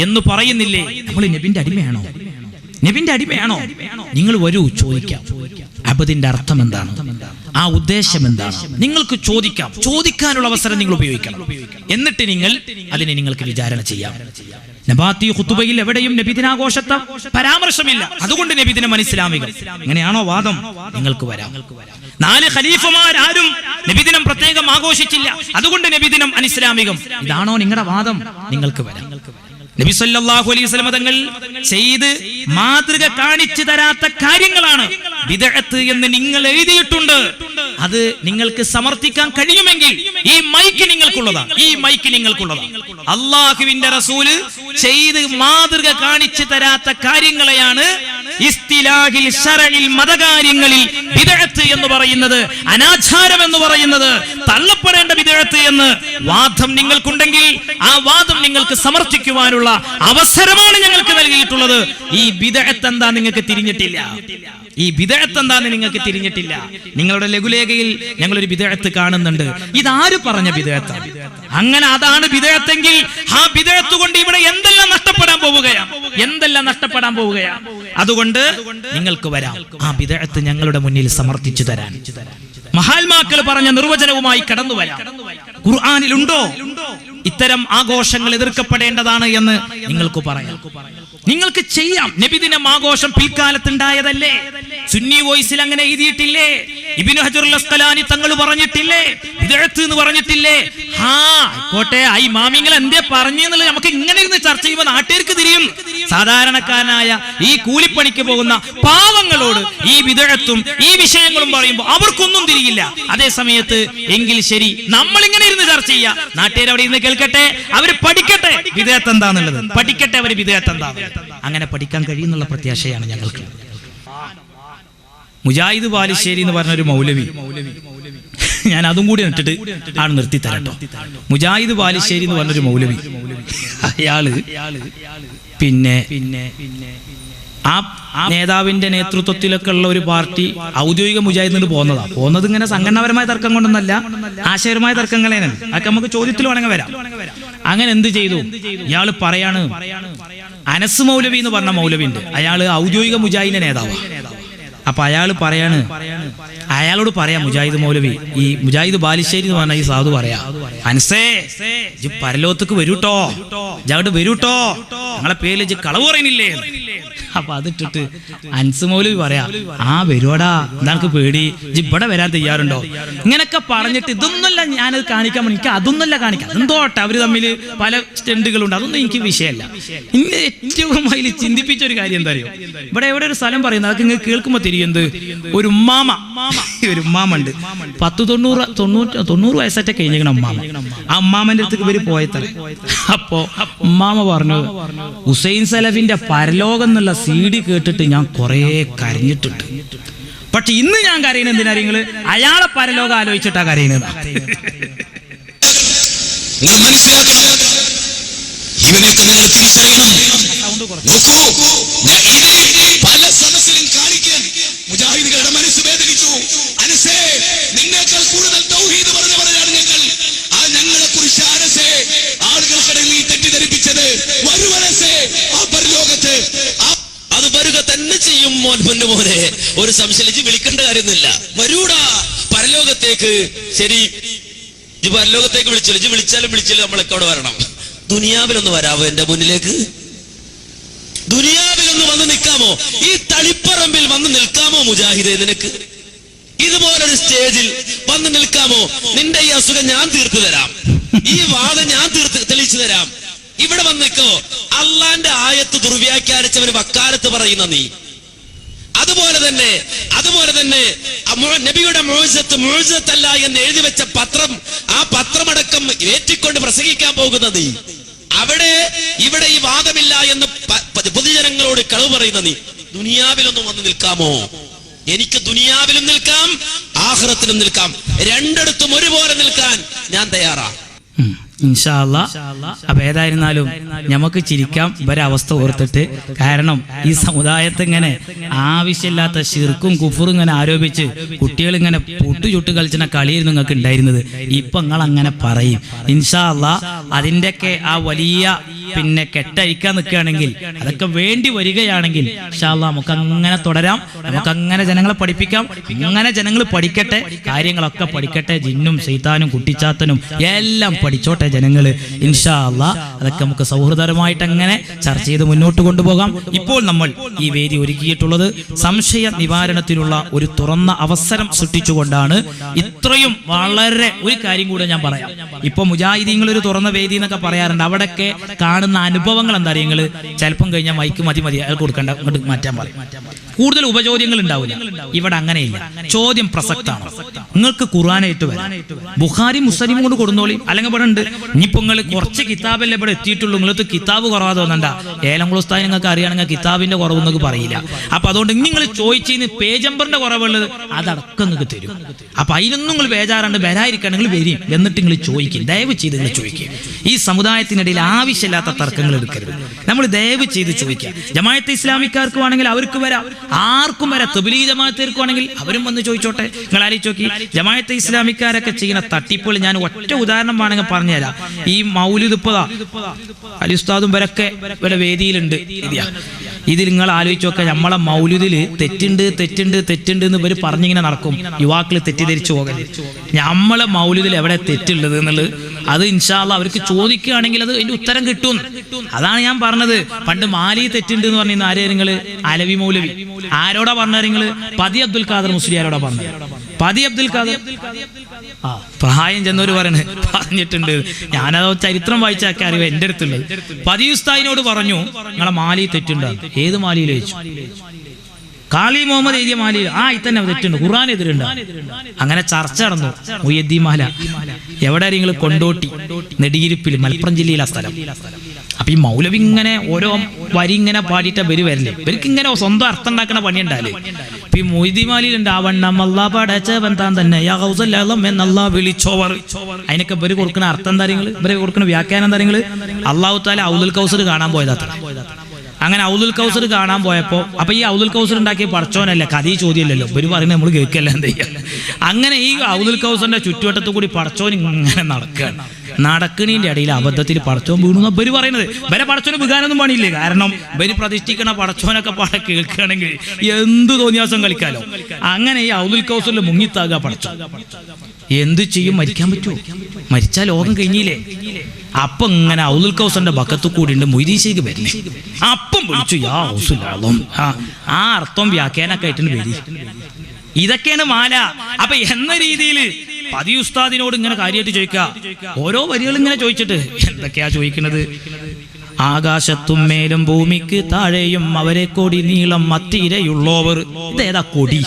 എന്ന് പറയുന്നില്ലേ? നമ്മൾ നബിന്റെ അടിമയാണോ? നിങ്ങൾ വരൂ, ചോദിക്കാം. അബദിന്റെ അർത്ഥം എന്താണ്? ആ ഉദ്ദേശം എന്താണ്? നിങ്ങൾക്ക് ചോദിക്കാം. ചോദിക്കാനുള്ള അവസരം നിങ്ങൾ ഉപയോഗിക്കണം. എന്നിട്ട് അതിനെ നിങ്ങൾക്ക് വിചാരണ ചെയ്യാം. നബാത്തി ഖുതുബയിൽ എവിടെയും നബിദിനാഘോഷത്തെ പരാമർശമില്ല. അതുകൊണ്ട് നബിദിനം അനിസ്ലാമികം. ഇങ്ങനെയാണോ വാദം? നിങ്ങൾക്ക് വരാം. 4 ഖലീഫമാരും നബിദിനം പ്രത്യേകം ആഘോഷിച്ചില്ല, അതുകൊണ്ട് നബിദിനം അനിസ്ലാമികം. ഇതാണോ നിങ്ങളുടെ വാദം? നിങ്ങൾക്ക് വരാം. നബി സല്ലല്ലാഹു അലൈഹി വസല്ലം തങ്ങൾ ചെയ്ത് മാതൃക കാണിച്ചു തരാത്ത കാര്യങ്ങളാണ് ബിദ്അത്ത് എന്ന് നിങ്ങൾ എഴുതിയിട്ടുണ്ട്. അത് നിങ്ങൾക്ക് സമർത്ഥിക്കാൻ കഴിയുമെങ്കിൽ ഈ മൈക്ക് നിങ്ങൾക്കുള്ളതാണ്. അല്ലാഹുവിന്റെ റസൂല് ചെയ്ത് മാതൃക കാണിച്ചു തരാത്ത കാര്യങ്ങളെയാണ് ഇസ്തിലാഹിൽ ശറഇൽ മതകാര്യങ്ങളിൽ ബിദ്അത്ത് എന്ന് പറയുന്നത്, അനാചാരം എന്ന് പറയുന്നത്, തള്ളപ്പെടേണ്ട ബിദ്അത്ത് എന്ന് വാദം നിങ്ങൾക്കുണ്ടെങ്കിൽ ആ വാദം നിങ്ങൾക്ക് സമർത്ഥിക്കുവാനുള്ള അവസരമാണ് ഞങ്ങൾക്ക് നൽകിയിട്ടുള്ളത്. ഈ ബിദ്അത്ത് എന്താ നിങ്ങൾക്ക് തിരിഞ്ഞിട്ടില്ല. നിങ്ങളുടെ ലഘുലേഖയിൽ ഞങ്ങളൊരു ബിദ്അത്ത് കാണുന്നുണ്ട്. ഇതാര് പറഞ്ഞ ബിദ്അത്താണ്? അങ്ങനെ അതാണ് ബിദ്അത്തെങ്കിൽ ആ ബിദ്അത്ത് കൊണ്ട് ഇവിടെ എന്തെല്ലാം നഷ്ടപ്പെടാൻ പോവുകയാണ്. അതുകൊണ്ട് നിങ്ങൾക്ക് വരാം, ആ ബിദ്അത്ത് ഞങ്ങളുടെ മുന്നിൽ സമർത്ഥിച്ചു തരാൻ. മഹാത്മാക്കൾ പറഞ്ഞ നിർവചനവുമായി കടന്നു വരാം. ഖുർആനിലുണ്ടോ ഇത്തരം ആഘോഷങ്ങൾ എതിർക്കപ്പെടേണ്ടതാണ് എന്ന് നിങ്ങൾക്ക് പറയാം. നിങ്ങൾക്ക് ചെയ്യാം. നബിദിനം ആഘോഷം പിൽക്കാലത്തുണ്ടായതല്ലേ? സുന്നി വോയിസിൽ അങ്ങനെ എഴുതിയിട്ടില്ലേ? ഇബ്നു ഹജറുൽ അസ്ഖലാനി തങ്ങൾ പറഞ്ഞിട്ടില്ലേ? ബിദ്അത്ത് എന്ന് പറഞ്ഞിട്ടില്ലേ? ആയിക്കോട്ടെ, ഈ മാമിങ്ങൾ എന്തേ പറഞ്ഞെന്നുള്ളത് നമുക്ക് ഇങ്ങനെ ഇരുന്ന് ചർച്ച ചെയ്യുമ്പോൾ നാട്ടുകാർക്ക് തിരിയും. സാധാരണക്കാരനായ ഈ കൂലിപ്പണിക്ക് പോകുന്ന പാവങ്ങളോട് ഈ ബിദ്അത്തും ഈ വിഷയങ്ങളും പറയുമ്പോൾ അവർക്കൊന്നും തിരിയില്ല. അതേ സമയത്ത് എങ്കിൽ ശരി, നമ്മൾ ഇങ്ങനെ ഇരുന്ന് ചർച്ച ചെയ്യാം. നാട്ടുകാർ അവിടെ ഇരുന്ന് കേൾക്കട്ടെ, അവര് പഠിക്കട്ടെ ബിദ്അത്ത് എന്താന്നുള്ളത്, പഠിക്കട്ടെ അവര് ബിദ്അത്ത് എന്താ. അങ്ങനെ പഠിക്കാൻ കഴിയുന്നുള്ള പ്രത്യാശയാണ് ഞങ്ങൾക്ക്. മുജാഹിദ് ബാലുശ്ശേരി എന്ന് പറഞ്ഞൊരു മൗലവി, ഞാൻ അതും കൂടി ഇട്ടിട്ട് ആണ് നിർത്തി തരട്ടോ. മുജാഹിദ് ബാലുശ്ശേരി എന്ന് പറഞ്ഞൊരു മൗലവി, അയാള് പിന്നെ ആ നേതാവിന്റെ നേതൃത്വത്തിലൊക്കെ ഉള്ള ഒരു പാർട്ടി ഔദ്യോഗിക മുജാഹിദിന് പോകുന്നത് ഇങ്ങനെ സംഘടനാപരമായ തർക്കം കൊണ്ടൊന്നല്ല, ആശയപരമായ തർക്കങ്ങളേനല്ല. അതൊക്കെ നമുക്ക് ചോദ്യത്തിൽ വേണമെങ്കിൽ വരാം. അങ്ങനെ എന്ത് ചെയ്തു? ഇയാള് പറയാണ്, അനസ് മൗലവി എന്ന് പറഞ്ഞ മൗലവി ഉണ്ട്, അയാള് ഔദ്യോഗിക മുജാഹിദിന്റെ നേതാവാണ്. അപ്പൊ അയാള് പറയാണ്, അയാളോട് പറയാം മുജാഹിദ് മൗലവി, ഈ മുജാഹിദ് ബാലുശ്ശേരി എന്ന് പറഞ്ഞ ഈ സാധു പറയാ, അനസേ ഇജ്ജ് പരലോകത്തേക്ക് വരൂട്ടോ, ഇജ്ജ് വരൂട്ടോ, ഞങ്ങളെ പേരിൽ ഇജ്ജ് കളവ് പറയുന്നില്ലേ? അപ്പൊ അതിട്ടിട്ട് അൻസ് മൗലവി പറയാ, ആ വരുവാടാ, എന്താ പേടി, ഇജ്ജ് ഇവിടെ വരാൻ തയ്യാറുണ്ടോ? ഇങ്ങനൊക്കെ പറഞ്ഞിട്ട് ഇതൊന്നുമല്ല ഞാനത് കാണിക്കാൻ, എനിക്ക് അതൊന്നുമല്ല കാണിക്കാം, അതെന്തോട്ടെ അവര് തമ്മിൽ പല സ്റ്റണ്ടുകളുണ്ട്, അതൊന്നും എനിക്ക് വിഷയമല്ല. ഇന്ന് ഏറ്റവും അതിൽ ചിന്തിപ്പിച്ച ഒരു കാര്യം എന്താ അറിയോ? ഇവിടെ എവിടെ ഒരു സ്ഥലം പറയുന്നത്, അതൊക്കെ ഇങ്ങനെ കേൾക്കുമ്പോ തിരിയുന്നത്, ഒരു ഉമ്മാമ ഉണ്ട്, 90 വയസ്സറ്റ കഴിഞ്ഞിരിക്കണം ഉമ്മാമ. ആ ഉമ്മാമന്റെ അടുത്തേക്ക് ഇവര് പോയത്ര. അപ്പോ ഉമ്മാമ പറഞ്ഞു, ഹുസൈൻ സലഫിന്റെ പരലോകം എന്നുള്ള CD കേട്ടിട്ട് ഞാൻ കുറെ കരഞ്ഞിട്ടുണ്ട്. പക്ഷെ ഇന്ന് ഞാൻ കരയുന്നത് എന്തിനാ? നിങ്ങള് അയാളെ പരലോകം ആലോചിച്ചിട്ടാ കരയുന്നത്. ഇവനെ നിങ്ങൾ തിരിച്ചറിയണം. പല സദസ്സിലും കാണിക്കാൻ മുജാഹിദുകളുടെ മനസ്സ് വേദനിച്ചു. അനസേ, നിന്നേക്കാൾ കൂടുതൽ തൗഹീദ് പറഞ്ഞവരാണ് ഞങ്ങൾ. ആ ഞങ്ങളെ കുറിച്ച് അനസേ ആളുകൾക്കിടയിൽ നീ തെറ്റിദ്ധരിപ്പിച്ചത് വരുവനസേ ആ പരലോകത്ത് അത് വരുക തന്നെ ചെയ്യും. മോനെ ഒരു സംശയം വിളിക്കേണ്ട കാര്യമൊന്നുമില്ല, വരൂടാ പരലോകത്തേക്ക്. ശരി, ഇത് പരലോകത്തേക്ക് വിളിച്ചില്ല, വിളിച്ചാലും നമ്മളൊക്കെ അവിടെ വരണം. ദുനിയാവിലൊന്ന് വരാവോ എന്റെ മുന്നിലേക്ക്? ദുനിയാവിലൊന്ന് വന്ന് നിൽക്കാമോ? ഈ തളിപ്പറമ്പിൽ വന്ന് നിൽക്കാമോ മുജാഹിദേ? നിനക്ക് ഇതുപോലൊരു സ്റ്റേജിൽ വന്ന് നിൽക്കാമോ? നിന്റെ ഈ അസുഖം ഞാൻ തീർത്തു തരാം, ഈ വാദം ഞാൻ തെളിയിച്ചു തരാം. ഇവിടെ വന്ന് നിൽക്കോ? അള്ളാന്റെ ആയത്ത് ദുർവ്യാഖ്യാനിച്ചവന് വക്കാലത്ത് പറയുന്ന നീ. അതുപോലെ തന്നെ നബിയുടെ മുഅ്ജിസത്തല്ല എന്ന് എഴുതി വെച്ച പത്രം, ആ പത്രമടക്കം ഏറ്റിക്കൊണ്ട് പ്രസംഗിക്കാൻ പോകുന്ന നീ. ഇവിടെ ഈ വാദമില്ല എന്ന് പൊതുജനങ്ങളോട് കളവ് പറയുന്ന നീ ദുനിയാവിലൊന്നും വന്ന് നിൽക്കാമോ? എനിക്ക് ദുനിയാവിലും നിൽക്കാം, ആഖിറത്തിലും നിൽക്കാം, രണ്ടിടത്തും ഒരുപോലെ നിൽക്കാൻ ഞാൻ തയ്യാറാ. ഇൻഷാ അല്ലാ. അപ്പൊ ഏതായിരുന്നാലും നമുക്ക് ചിരിക്കാം ഇവരവസ്ഥ ഓർത്തിട്ട്. കാരണം ഈ സമുദായത്തെ ഇങ്ങനെ ആവശ്യമില്ലാത്ത ശിർക്കും കുഫറും ഇങ്ങനെ ആരോപിച്ച് കുട്ടികൾ ഇങ്ങനെ പൊട്ടുചുട്ട് കളിച്ചിന കളിയായിരുന്നു നിങ്ങൾക്ക് ഉണ്ടായിരുന്നത്. ഇപ്പൊ നിങ്ങൾ അങ്ങനെ പറയും. ഇൻഷാ അല്ലാ അതിൻ്റെയൊക്കെ ആ വലിയ കെട്ടഴിക്കാൻ നിൽക്കുകയാണെങ്കിൽ, അതൊക്കെ വേണ്ടി വരികയാണെങ്കിൽ ഇൻഷാ അല്ലാ നമുക്ക് അങ്ങനെ തുടരാം. നമുക്ക് അങ്ങനെ ജനങ്ങളെ പഠിപ്പിക്കാം. അങ്ങനെ ജനങ്ങൾ പഠിക്കട്ടെ, കാര്യങ്ങളൊക്കെ പഠിക്കട്ടെ. ജിന്നും ശൈത്താനും കുട്ടിച്ചാത്തനും എല്ലാം പഠിച്ചോട്ടെ ജനങ്ങള്. ഇൻഷാ അല്ലാ അതൊക്കെ നമുക്ക് സൗഹൃദപരമായിട്ട് അങ്ങനെ ചർച്ച ചെയ്ത് മുന്നോട്ട് കൊണ്ടുപോകാം. ഇപ്പോൾ നമ്മൾ ഈ വേദി ഒരുക്കിയിട്ടുള്ളത് സംശയ നിവാരണത്തിനുള്ള ഒരു തുറന്ന അവസരം സൃഷ്ടിച്ചുകൊണ്ടാണ്. ഇത്രയും വളരെ ഒരു കാര്യം കൂടെ ഞാൻ പറയാം. ഇപ്പൊ മുജാഹിദീങ്ങൾ ഒരു തുറന്ന വേദി എന്നൊക്കെ പറയാറുണ്ട്. അവിടെയൊക്കെ കാണുന്ന അനുഭവങ്ങൾ എന്താ അറിയങ്ങള്? ചിലപ്പം കഴിഞ്ഞാൽ മൈക്ക് മതി അയാൾ കൊടുക്കണ്ട, അങ്ങോട്ട് മാറ്റാൻ പറയും. കൂടുതൽ ഉപചോദ്യങ്ങൾ ഉണ്ടാവില്ല. ഇവിടെ അങ്ങനെയില്ല. ചോദ്യം പ്രസക്താണ്. നിങ്ങൾക്ക് ഖുർആനായിട്ട് വരാം, ബുഖാരി മുസ്ലിം കൊണ്ട് കൊടുന്നോളി. അല്ലെങ്കിൽ ഇവിടെ ഉണ്ട്, ഇനിയിപ്പോ നിങ്ങൾ കുറച്ച് കിതാബല്ലേ ഇവിടെ എത്തിയിട്ടുള്ളൂ, നിങ്ങൾക്ക് കിതാബ് കുറവാ തോന്നണ്ട. ഏലംകുളസ്ഥാൻ നിങ്ങൾക്ക് അറിയുകയാണെങ്കിൽ കിതാബിന്റെ കുറവ് നിങ്ങൾക്ക് പറയില്ല. അപ്പൊ അതുകൊണ്ട് നിങ്ങൾ ചോദിച്ചതിന് പേജ് നമ്പറിന്റെ കുറവുള്ളത് അതടക്കം നിങ്ങൾക്ക് തരും. അപ്പൊ അതിനൊന്നും നിങ്ങൾ ബേജാറുണ്ട് വരാതിരിക്കാൻ നിങ്ങൾ വരും. എന്നിട്ട് നിങ്ങൾ ചോദിക്കും, ദയവ് ചെയ്ത് നിങ്ങൾ ചോദിക്കും. ഈ സമുദായത്തിനിടയിൽ ആവശ്യമില്ലാത്ത തർക്കങ്ങൾ എടുക്കരുത്. നമ്മൾ ദയവ് ചെയ്ത് ചോദിക്കുക. ജമാഅത്തെ ഇസ്ലാമിക്കാർക്ക് വേണമെങ്കിൽ അവർക്ക് വരാം, ആർക്കും വരാം. തബ്ലീഗ് ജമാഅത്തേർക്കുവാണെങ്കിൽ അവരും വന്ന് ചോദിച്ചോട്ടെ. നിങ്ങൾ ആലോചിച്ച് നോക്കി, ജമാഅത്തെ ഇസ്ലാമിക്കാരൊക്കെ ചെയ്യുന്ന തട്ടിപ്പുകൾ ഞാൻ ഒറ്റ ഉദാഹരണം വേണമെങ്കിൽ പറഞ്ഞുതരാം. ഈ മൗലിദ് ഇപ്പതാ അലി ഉസ്താദും വരൊക്കെ ഇവിടെ വേദിയിലുണ്ട്. ഇതിൽ നിങ്ങൾ ആലോചിച്ച് നോക്കുക, നമ്മളെ മൗലിദില് തെറ്റുണ്ട് എന്ന് ഇവർ പറഞ്ഞിങ്ങനെ നടക്കും. യുവാക്കൾ തെറ്റിദ്ധരിച്ചു പോകരുത്. നമ്മളെ മൗലിദിൽ എവിടെ തെറ്റുള്ളത് എന്നുള്ളത് അത് ഇൻഷാ അല്ലാഹ് അവർക്ക് ചോദിക്കുകയാണെങ്കിൽ അത് അതിന്റെ ഉത്തരം കിട്ടും. അതാണ് ഞാൻ പറഞ്ഞത്. പണ്ട് മാലി തെറ്റുണ്ട് എന്ന് പറഞ്ഞിരുന്ന ആരെ നിങ്ങള്? അലവി മൗലവി. ആരോടാ പറഞ്ഞത് നിങ്ങള്? പതി അബ്ദുൽ ഖാദർ മുസ്ലിയാരോടാ പറഞ്ഞത്. പതി അബ്ദുൽ ഖാദർ പ്രായം ചെന്നവര് പറഞ്ഞിട്ടുണ്ട്. ഞാനത് ചരിത്രം വായിച്ചൊക്കെ അറിവ് എന്റെ അടുത്തുള്ളത്. പതി ഉസ്താദിനോട് പറഞ്ഞു നിങ്ങളെ മാലി തെറ്റുണ്ടാകും. ഏത് മാലിയിൽ വെച്ചു? കാളി മുഹമ്മദ് എഴുതിയ മാലിയിൽ ഇത്തന്നെ തെറ്റുണ്ട്, ഖുർആൻ എതിരുണ്ട്. അങ്ങനെ ചർച്ച നടന്നു. മുയ്യദ്ദീൻ മാല എവിടെ? നിങ്ങൾ കൊണ്ടോട്ടി നെടിയിരിപ്പിൽ, മലപ്പുറം ജില്ലയിലെ സ്ഥലം. അപ്പൊ ഈ മൗലവി ഇങ്ങനെ ഓരോ വരി ഇങ്ങനെ പാടിയിട്ട് വരില്ലേ, ഇവർക്ക് ഇങ്ങനെ സ്വന്തം അർത്ഥം ഉണ്ടാക്കുന്ന പണി ഉണ്ടാവില്ലേ? ഇപ്പൊ ഈ മൊയ്തീൻ മാലിയിലുണ്ട്, ആവണ്ണം അല്ലാ പടച്ചവൻ താൻ തന്നെ എന്നല്ലാ വിളിച്ചോവർ. അതിനൊക്കെ ഇവര് കൊടുക്കുന്ന അർത്ഥം എന്താ? ഇവര് കൊടുക്കുന്ന വ്യാഖ്യാനം എന്താ? അള്ളാഹു തആല ഔദുൽ കൗസർ കാണാൻ പോയതാത്ര. അങ്ങനെ ഔദുൽ കൗസർ കാണാൻ പോയപ്പോ അപ്പൊ ഈ ഔദുൽ കൗസർ ഉണ്ടാക്കിയ പടച്ചോനല്ല, കഥ ഈ ചോദ്യമല്ലല്ലോ, ഇവര് പറയുന്നത് നമ്മൾ കേൾക്കല്ല, എന്ത് ചെയ്യാ. അങ്ങനെ ഈ ഔദുൽ കൗസറിന്റെ ചുറ്റുവട്ടത്തു കൂടി പടച്ചോൻ ഇങ്ങനെ നടക്കുകയാണ്. നടക്കണീന്റെ ഇടയിൽ അബദ്ധത്തിൽ പടച്ചോൻ വീണു എന്നാ ഇവര് പറയുന്നത്. ഇവരെ പടച്ചോന് വികാനൊന്നും പണിയില്ലേ, കാരണം ഇവര് പ്രതിഷ്ഠിക്കണ പടച്ചോനൊക്കെ പാടെ കേൾക്കുകയാണെങ്കിൽ എന്ത് തോന്നിയാസം കളിക്കാലോ. അങ്ങനെ ഈ ഔദുൽ കൗസറിൽ മുങ്ങിത്താകുക പടച്ചോൻ. എന്ത് ചെയ്യും? മരിക്കാൻ പറ്റുമോ? മരിച്ചാൽ ലോകം കഴിഞ്ഞില്ലേ. അപ്പൊ ഇങ്ങനെ ഔദുൽ കൗസറിന്റെ ബക്കത്ത് കൂടി ഉണ്ട് മൊയ്തീശേക്ക് വരില്ലേ. അപ്പം വിളിച്ചു യാ ഔസുലാളും. ആ അർത്ഥം വ്യാഖ്യാനൊക്കെ ആയിട്ടുണ്ട് വരി. ഇതൊക്കെയാണ് മാല. അപ്പൊ എന്ന രീതിയിൽ പതി ഉസ്താദിനോട് ഇങ്ങനെ കാര്യമായിട്ട് ചോദിക്കുക. ഓരോ വരികൾ ഇങ്ങനെ ചോദിച്ചിട്ട് എന്തൊക്കെയാ ചോദിക്കുന്നത്? ആകാശത്തും മേലും ഭൂമിക്ക് താഴെയും അവരെ കൊടി നീളം മത്തിരയുള്ളവർ. ഇതേതാ കൊടി?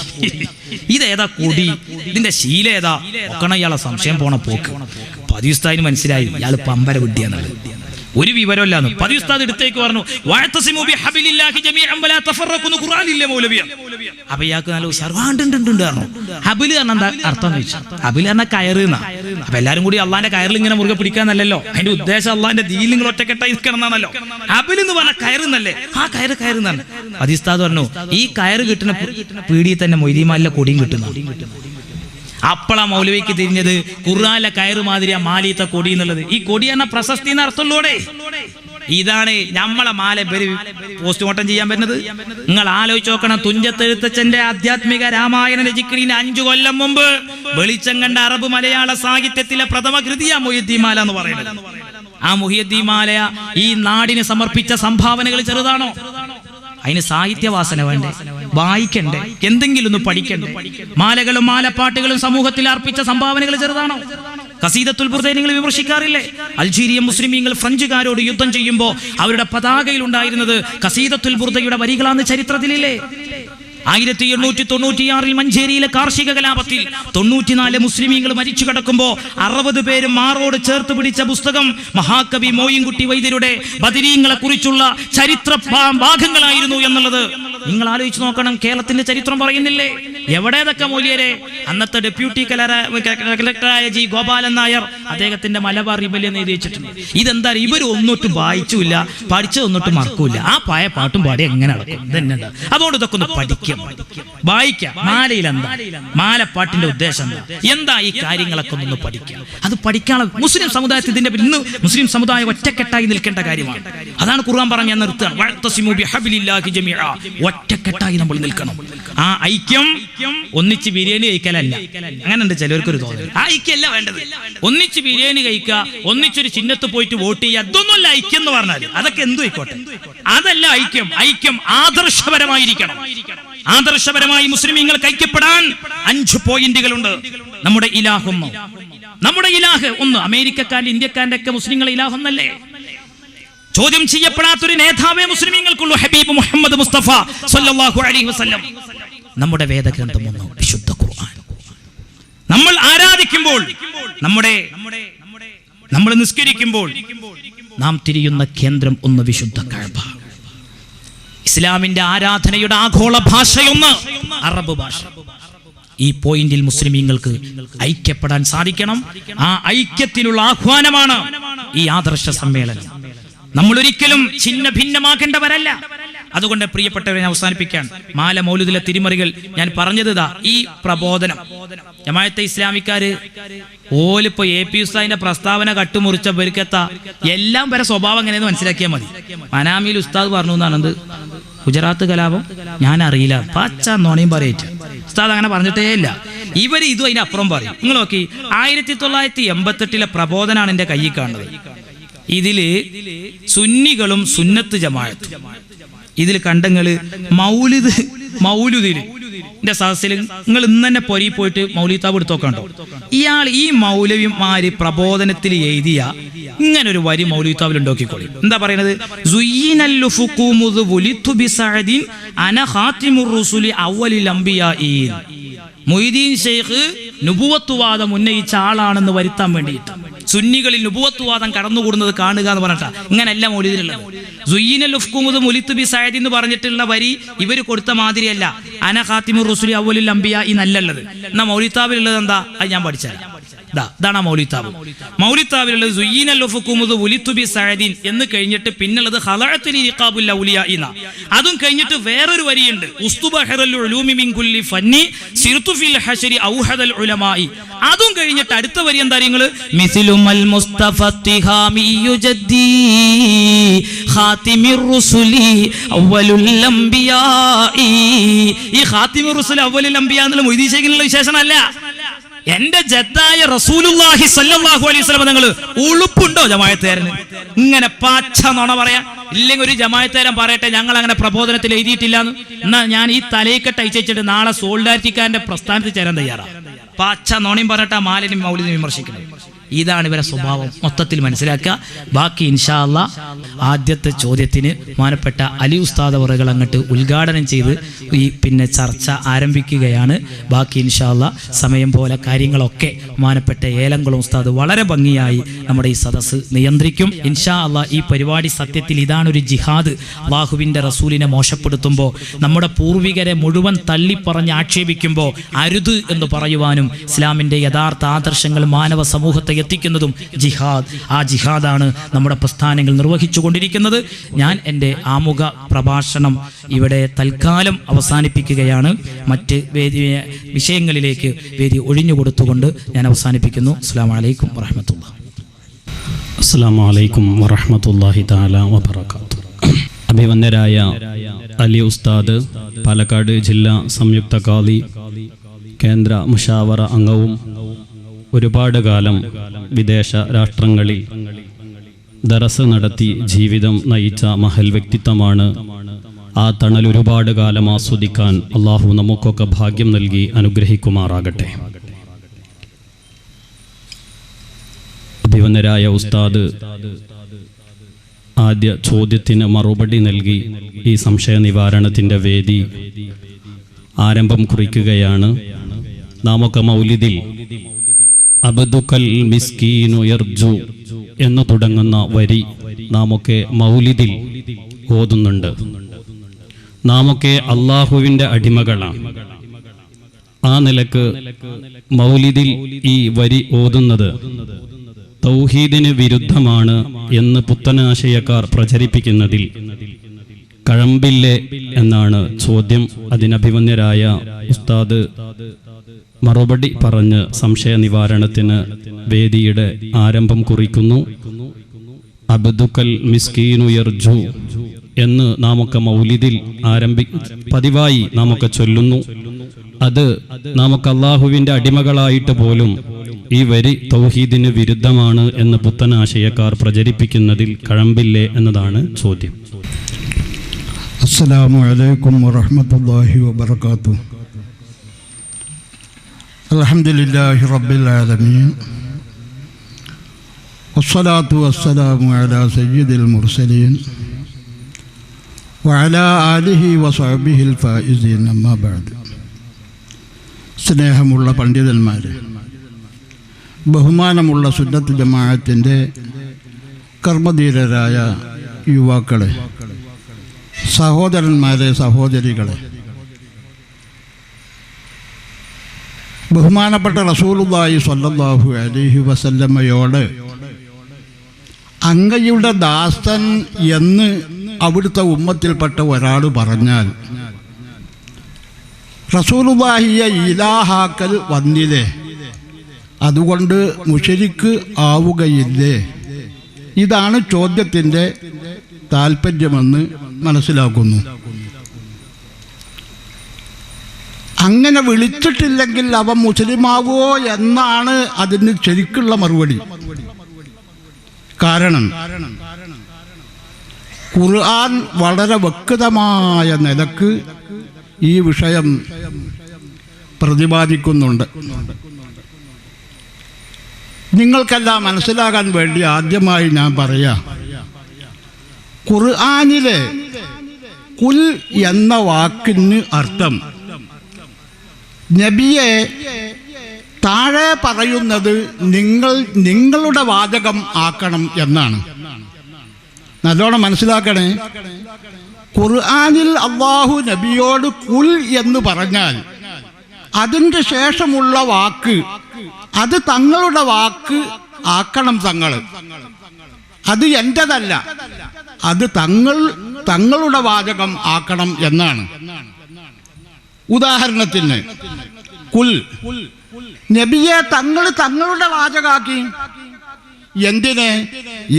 ഇതേതാ കൊടി? ഇതിന്റെ ശീലേതാ? ഒക്കണ ഇയാളെ സംശയം പോണ പോക്ക്. പതി ഉസ്താദിന് മനസ്സിലായി ഇയാൾ പമ്പര വിഡ്ഢിയാന്നുള്ളത്. ഒരു വിവരമില്ലാന്ന് പതി ഉസ്താദ് എടുത്തേക്ക് പറഞ്ഞു. അപ്പൊ ഇയാൾക്ക് നല്ല ഉഷാറുണ്ട്. ഹബില് പറഞ്ഞ എന്താ അർത്ഥം എന്ന് ചോദിച്ചു. ഹബില് പറഞ്ഞ കയറ് എന്നാ. അപ്പൊ എല്ലാരും കൂടി അള്ളാന്റെ കയറിൽ ഇങ്ങനെ മുറുകെ പിടിക്കാന്നല്ലോ. അതിന്റെ ഉദ്ദേശം അള്ളാന്റെ ദീനിൽ നിങ്ങൾ ഒറ്റക്കെട്ടായി നിൽക്കണം എന്നാണല്ലോ. ഹബിൽ എന്ന് പറഞ്ഞ കയറുന്നല്ലേ. ആ കയറ് എന്നാണ്. പതി ഉസ്താദ് പറഞ്ഞു ഈ കയറ് കിട്ടുന്ന പീടിയിൽ തന്നെ മൊയ്തീമാലിലെ കൊടിയും കിട്ടുന്ന. അപ്പളാ മൗലവിക്ക് തിരിഞ്ഞത് ഖുർആനിലെ കയറ് മാതിരിയാ മാലീത്തെ കൊടി എന്നുള്ളത്. ഈ കൊടി എന്ന പ്രശസ്തി അർത്ഥമുള്ളൂടെ. ഇതാണ് നമ്മളെ മാല പോസ്റ്റ്മോർട്ടം ചെയ്യാൻ പറ്റുന്നത്. നിങ്ങൾ ആലോചിച്ച് നോക്കണം. തുഞ്ചത്തെഴുത്തച്ഛന്റെ ആധ്യാത്മിക രാമായണ രചിക്കുന്നതിന് 5 കൊല്ലം മുമ്പ് വെളിച്ചം കണ്ട അറബ് മലയാള സാഹിത്യത്തിലെ പ്രഥമ കൃതിയാ മുഹ്യിദ്ദീൻമാല എന്ന് പറയുന്നത്. ആ മുഹ്യിദ്ദീൻമാല ഈ നാടിന് സമർപ്പിച്ച സംഭാവനകൾ ചെറുതാണോ? അതിന് സാഹിത്യവാസന വേണ്ടേ? വായിക്കണ്ടേ? എന്തെങ്കിലും ഒന്ന് പഠിക്കണ്ടേ? മാലകളും മാലപ്പാട്ടുകളും സമൂഹത്തിൽ അർപ്പിച്ച സംഭാവനകൾ ചെറുതാണോ? ഖസീദത്തുൽ ബുർദയെ നിങ്ങൾ വിമർശിക്കാറില്ലേ? അൾജീരിയൻ മുസ്ലിമീങ്ങൾ ഫ്രഞ്ചുകാരോട് യുദ്ധം ചെയ്യുമ്പോൾ അവരുടെ പതാകയിൽ ഉണ്ടായിരുന്നത് ഖസീദത്തുൽ ബുർദയുടെ വരികളാണ് ചരിത്രത്തിലില്ലേ? 1896 മഞ്ചേരിയിലെ കാർഷിക കലാപത്തിൽ 94 മുസ്ലിമീങ്ങൾ മരിച്ചു കിടക്കുമ്പോ 60 പേര് മാറോട് ചേർത്ത് പിടിച്ച പുസ്തകം മഹാകവി മോയിൻകുട്ടി വൈദ്യരുടെ ബദരീങ്ങളെ കുറിച്ചുള്ള ചരിത്ര ഭാഗങ്ങളായിരുന്നു എന്നുള്ളത് നിങ്ങൾ ആലോചിച്ച് നോക്കണം. കേരളത്തിന്റെ ചരിത്രം പറയുന്നില്ലേ? എവിടേതൊക്കെ മൂല്യരെ? അന്നത്തെ ഡെപ്യൂട്ടി കളക്ടറായ ജി ഗോപാലൻ നായർ അദ്ദേഹത്തിന്റെ മലബാർ റിബല്യൻ എഴുതി വെച്ചിട്ടുണ്ട്. ഇതെന്താ? ഇവർ ഒന്നൊട്ടും വായിച്ചില്ല, പഠിച്ചതൊന്നിട്ടും മറക്കൂല. ആ പായ പാട്ടും പാടി എങ്ങനെ നടക്കും? ഇതെന്നെന്താ? അതുകൊണ്ട് ഇതൊക്കെ ഒന്ന് പഠിക്കാം, വായിക്കാം. മാലയിൽ എന്താ? മാലപ്പാട്ടിന്റെ ഉദ്ദേശം എന്താ? ഈ കാര്യങ്ങളൊക്കെ ഒന്ന് പഠിക്കാം. അത് പഠിക്കാനുള്ള മുസ്ലിം സമുദായത്തിൽ ഇതിന്റെ ഇന്ന് മുസ്ലിം സമുദായം ഒറ്റക്കെട്ടായി നിൽക്കേണ്ട കാര്യമാണ്. അതാണ് ഖുർആൻ പറഞ്ഞ നിർത്തുകയാണ്. വഅ്തസിമു ബിഹബ്ലില്ലാഹി ജമീഅ. ഒറ്റക്കെട്ടായി നമ്മൾ നിൽക്കണം. ആ ഐക്യം ഒന്നിച്ച് ബിരിയാണി കഴിക്കലല്ല. അങ്ങനെയുണ്ട് ചിലവർക്കൊരു തോന്നൽ. ആ ഐക്യമല്ല വേണ്ടത്. ഒന്നിച്ച് ബിരിയാണി കഴിക്കുക, ഒന്നിച്ചൊരു ചിഹ്നത്ത് പോയിട്ട് വോട്ട് ചെയ്യുക, അതൊന്നുമല്ല ഐക്യം എന്ന് പറഞ്ഞാൽ. അതൊക്കെ എന്തു ആയിക്കോട്ടെ, അതല്ല ഐക്യം. ഐക്യം ആദർശപരമായിരിക്കണം. ആദർശപരമായി മുസ്ലിമീങ്ങൾക്ക് ഐക്യപ്പെടാൻ 5 പോയിന്റുകളുണ്ട്. നമ്മുടെ ഇലാഹൊന്ന്. നമ്മുടെ ഇലാഹ് ഒന്ന്. അമേരിക്കക്കാരന്റെ ഇന്ത്യക്കാരന്റെ ഒക്കെ മുസ്ലിങ്ങളെ ഇലാഹൊന്നല്ലേ? ചോദ്യം ചെയ്യപ്പെടാത്തൊരു നേതാവേ മുസ്ലിമീങ്ങൾക്കുള്ളൂ, ഹബീബ് മുഹമ്മദ് മുസ്തഫ സല്ലല്ലാഹു അലൈഹി വസല്ലം. നമ്മുടെ വേദഗ്രന്ഥം ഒന്ന്, വിശുദ്ധ ഖുർആൻ. നമ്മൾ ആരാധിക്കുമ്പോൾ, നമ്മൾ നിസ്കരിക്കുമ്പോൾ നാം തിരിയുന്ന കേന്ദ്രം ഒന്ന്, വിശുദ്ധ കഅബ. ഇസ്ലാമിന്റെ ആരാധനയുടെ ആഗോള ഭാഷയൊന്ന് അറബ് ഭാഷ. ഈ പോയിന്റിൽ മുസ്ലിമീങ്ങൾക്ക് ഐക്യപ്പെടാൻ സാധിക്കണം. ആ ഐക്യത്തിലുള്ള ആഹ്വാനമാണ് ഈ ആദർശ സമ്മേളനം. നമ്മൾ ഒരിക്കലും ഛിന്ന ഭിന്നമാക്കേണ്ടവരല്ല. അതുകൊണ്ട് പ്രിയപ്പെട്ടവരെ അവസാനിപ്പിക്കാൻ മാല മൗലിദിലെ തിരിമറികൾ ഞാൻ പറഞ്ഞത് ഈ പ്രബോധനം. ജമാഅത്തെ ഇസ്ലാമിക്കാര് ഓലിപ്പോ AP ഉസ്താദിന്റെ പ്രസ്താവന കട്ടുമുറിച്ച പെരുക്കത്ത എല്ലാം വരെ സ്വഭാവം എങ്ങനെയെന്ന് മനസ്സിലാക്കിയാൽ മതി. മനാമിൽ ഉസ്താദ് പറഞ്ഞു എന്നാണത് ഗുജറാത്ത് കലാപം ഞാൻ അറിയില്ല, പച്ച നോണയും പറയേറ്റ ഉസ്താദ് അങ്ങനെ പറഞ്ഞിട്ടേ ഇല്ല. ഇവര് ഇതും അതിന്റെ അപ്പുറം പറയും. നിങ്ങൾ നോക്കി, 1988 പ്രബോധനാണ് എന്റെ കയ്യിൽ കാണുന്നത്. ഇതില് സുന്നികളും സുന്നത്ത് ജമാഅത്തും ഇതിൽ കണ്ടങ്ങള് മൗലുദില് എന്റെ സദസ്സിൽ നിങ്ങൾ ഇന്ന് തന്നെ പൊരി പോയിട്ട് മൗലിത്താബ് എടുത്തോക്കണ്ടോ? ഈ മൗലവിമാര് പ്രബോധനത്തിൽ എഴുതിയ ഇങ്ങനെ ഒരു വരി മൗലിത്താബിൽ ഉണ്ടാക്കിക്കോളി. എന്താ പറയുന്നത്? മൊയ്തീൻ ശൈഖ് നുബുവത്തുവാദം ഉന്നയിച്ച ആളാണെന്ന് വരുത്താൻ വേണ്ടിയിട്ട് സുന്നികളിൽ നുബുവത്തുവാദം കടന്നുകൂടുന്നത് കാണുക എന്ന് പറഞ്ഞിട്ടാ ഇങ്ങനെയല്ല മൗലിദിലുള്ളത്. എന്ന് പറഞ്ഞിട്ടുള്ള വരി ഇവര് കൊടുത്ത മാതിരിയല്ല. അന ഖാത്തിമുർ റസൂലി അവ്വലുൽ അംബിയ ഈ നല്ലത്. എന്നാ മൗലിത്താബിലുള്ളത് എന്താ? അത് ഞാൻ പഠിച്ചാൽ ഇതാണ് ആ മൗലിത്താവ്. മൗലിത്താവിലുള്ളത് സുയ്യിനൽ ഉഫുഖുമുദു ഉലിതു ബി സഅദിൻ എന്ന് കഴിഞ്ഞിട്ട് പിന്നുള്ളത് ഖലഅത്തുൽ ഇഖാബുൽ ഔലിയാഇന. അതും കഴിഞ്ഞിട്ട് വേറൊരു വരിയുണ്ട്, ഉസ്തുബഹറൽ ഉലൂമി മിൻ കുല്ലി ഫന്നി സിർതു ഫിൽ ഹശരി ഔഹദൽ ഉലമായി. അതും കഴിഞ്ഞിട്ട് അടുത്ത വരി എന്താ നിങ്ങൾ, മിസ്ലുൽ മുസ്തഫ തിഹാമിയു ജദ്ദി ഖാതിമിർ റുസുലി അവ്വലുൽ അംബിയാഇ. ഈ ഖാതിമിർ റുസുൽ അവ്വലുൽ അംബിയാ എന്നുള്ള മൊയ്‌ദി ശൈഖിനുള്ള വിശേഷണമല്ല. എന്റെ ജദ്ദായ റസൂലുള്ളാഹി സ്വല്ലല്ലാഹു അലൈഹി വസല്ലം നിങ്ങൾ ഉളുപ്പുണ്ടോ ജമാഅത്തുകാരന്? ഇങ്ങനെ പാച്ച നുണ പറയാ. ഇല്ലെങ്കിൽ ഒരു ജമാഅത്തുകാരൻ പറയട്ടെ ഞങ്ങൾ അങ്ങനെ പ്രബോധനത്തിൽ എഴുതിയിട്ടില്ലാന്ന്. എന്നാ ഞാൻ ഈ തലയിക്കെട്ട് അയച്ചിട്ട് നാളെ സോൾഡാരിറ്റിക്കാരന്റെ പ്രസ്ഥാനത്തിൽ ചേരാൻ തയ്യാറാണ്. പാച്ച നുണയും പറഞ്ഞിട്ട് ആ മാലിന്യം മൗലിനെ വിമർശിക്കുന്നത്. ഇതാണ് ഇവരെ സ്വഭാവം മൊത്തത്തിൽ മനസ്സിലാക്കുക. ബാക്കി ഇൻഷാ അല്ലാ ആദ്യത്തെ ചോദ്യത്തിന് മാനപ്പെട്ട അലി ഉസ്താദ് അവറുകൾ അങ്ങോട്ട് ഉദ്ഘാടനം ചെയ്ത് പിന്നെ ചർച്ച ആരംഭിക്കുകയാണ്. ബാക്കി ഇൻഷാ അല്ലാ സമയം പോലെ കാര്യങ്ങളൊക്കെ മാനപ്പെട്ട ഏലംകുളം ഉസ്താദ് വളരെ ഭംഗിയായി നമ്മുടെ ഈ സദസ്സ് നിയന്ത്രിക്കും ഇൻഷാ അല്ലാ. ഈ പരിപാടി സത്യത്തിൽ ഇതാണൊരു ജിഹാദ്. അല്ലാഹുവിൻ്റെ റസൂലിനെ മോശപ്പെടുത്തുമ്പോൾ, നമ്മുടെ പൂർവികരെ മുഴുവൻ തള്ളിപ്പറഞ്ഞ് ആക്ഷേപിക്കുമ്പോൾ അരുത് എന്ന് പറയുവാനും ഇസ്ലാമിൻ്റെ യഥാർത്ഥ ആദർശങ്ങൾ മാനവ സമൂഹത്തെ എത്തിക്കുന്നതും ജിഹാദ്. ആ ജിഹാദാണ് നമ്മുടെ പ്രസ്ഥാനങ്ങൾ നിർവഹിച്ചു കൊണ്ടിരിക്കുന്നത്. ഞാൻ എൻ്റെ ആമുഖ പ്രഭാഷണം ഇവിടെ തൽക്കാലം അവസാനിപ്പിക്കുകയാണ്. മറ്റ് വിഷയങ്ങളിലേക്ക് വേദി ഒഴിഞ്ഞുകൊടുത്തുകൊണ്ട് ഞാൻ അവസാനിപ്പിക്കുന്നു. അസ്സലാമു അലൈക്കും വറഹ്മത്തുള്ളാഹി. അസ്സലാമു അലൈക്കും വറഹ്മത്തുള്ളാഹി തആല വബറകാതുഹു. അഭിവന്ദരായ അലി ഉസ്താദ്, പാലക്കാട് ജില്ലാ സംയുക്ത ഖാദി, കേന്ദ്ര മുഷാവറ അംഗവും ഒരുപാട് കാലം വിദേശ രാഷ്ട്രങ്ങളിൽ ദറസ് നടത്തി ജീവിതം നയിച്ച മഹൽ വ്യക്തിത്വമാണ്. ആ തണൽ ഒരുപാട് കാലം ആസ്വദിക്കാൻ അള്ളാഹു നമുക്കൊക്കെ ഭാഗ്യം നൽകി അനുഗ്രഹിക്കുമാറാകട്ടെ. അഭിവന്ദരായ ഉസ്താദ് ആദ്യ ചോദ്യത്തിന് മറുപടി നൽകി ഈ സംശയ നിവാരണത്തിൻ്റെ വേദി ആരംഭം കുറിക്കുകയാണ്. നാമൊക്കെ മൗലിദിൽ അബ്ദുക്കൽ മിസ്കീനു യർജു എന്ന് തുടങ്ങുന്ന വരി നാമൊക്കെ മൗലിദിൽ ഓതുന്നുണ്ട്. നാമൊക്കെ അള്ളാഹുവിൻ്റെ അടിമകളാണ്. ആ നിലക്ക് മൗലിദിൽ ഈ വരി ഓതുന്നത് തൗഹീദിന് വിരുദ്ധമാണ് എന്ന് പുത്തനാശയക്കാർ പ്രചരിപ്പിക്കുന്നതിൽ കഴമ്പില്ലേ എന്നാണ് ചോദ്യം. അതിനഭിമന്യരായ ഉസ്താദ് മറുപടി പറഞ്ഞ് സംശയ നിവാരണത്തിന് വേദിയുടെ ആരംഭം കുറിക്കുന്നു. അബ്ദുക്കൽ മിസ്കീനു യർജു എന്ന് നാമൊക്കെ മൗലിദിൽ പതിവായി നാമൊക്കെ ചൊല്ലുന്നു. അത് നാമൊക്കെ അള്ളാഹുവിൻ്റെ അടിമകളായിട്ട് പോലും ഈ വരി തൗഹീദിന് വിരുദ്ധമാണ് എന്ന് പുത്തനാശയക്കാർ പ്രചരിപ്പിക്കുന്നതിൽ കഴമ്പില്ലേ എന്നതാണ് ചോദ്യം. അസ്സലാമു അലൈക്കും വറഹ്മത്തുള്ളാഹി വബറകാതുഹു. അൽഹംദുലില്ലാഹി റബ്ബിൽ ആലമീൻ വസ്സലാത്തു വസ്സലാമു അലാ സയ്യിദിൽ മുർസലീൻ വഅലാ ആലിഹി വസഹ്ബിഹിൽ ഫായിസീൻ. അമ്മാ ബഅദ്. സ്നേഹമുള്ള പണ്ഡിതന്മാരെ, ബഹുമാനമുള്ള സുന്നത്ത് ജമാഅത്തിൻ്റെ കർമ്മധീരരായ യുവാക്കളെ, സഹോദരന്മാരെ, സഹോദരികളെ, ബഹുമാനപ്പെട്ട റസൂലുള്ളാഹി സ്വല്ലല്ലാഹു അലൈഹി വസല്ലമയോട് അങ്ങയുടെ ദാസൻ എന്ന് അവിടുത്തെ ഉമ്മത്തിൽപ്പെട്ട ഒരാൾ പറഞ്ഞാൽ റസൂലുള്ളാഹിയെ ഇലാഹാക്കൽ വന്നില്ലേ, അതുകൊണ്ട് മുശ്രിക്ക് ആവുകയില്ലേ? ഇതാണ് ചോദ്യത്തിൻ്റെ താല്പര്യമെന്ന് മനസ്സിലാക്കുന്നു. അങ്ങനെ വിളിച്ചിട്ടില്ലെങ്കിൽ അവൻ മുസ്ലിമാവോ എന്നാണ് അതിന് ശരിക്കുള്ള മറുപടി. കാരണം ഖുർആൻ വളരെ വ്യക്തമായ നിലക്ക് ഈ വിഷയം പ്രതിപാദിക്കുന്നുണ്ട്. നിങ്ങൾക്കെല്ലാം മനസ്സിലാകാൻ വേണ്ടി ആദ്യമായി ഞാൻ പറയാം, ഖുർആനിലെ കുൽ എന്ന വാക്കിന് അർത്ഥം നബിയെ താഴെ പറയുന്നത് നിങ്ങളുടെ വാചകം ആക്കണം എന്നാണ്. നല്ലോണം മനസ്സിലാക്കണേ. ഖുർആനിൽ അല്ലാഹു നബിയോട് കുൽ എന്ന് പറഞ്ഞാൽ അതിൻ്റെ ശേഷമുള്ള വാക്ക് അത് തങ്ങളുടെ വാക്ക് ആക്കണം തങ്ങൾ. അത് എൻ്റെതല്ല, അത് തങ്ങളുടെ വാചകം ആക്കണം എന്നാണ്. ഉദാഹരണത്തിന് കുൽ, നബിയെ തങ്ങളുടെ വാചകാക്കി. എന്തിന്?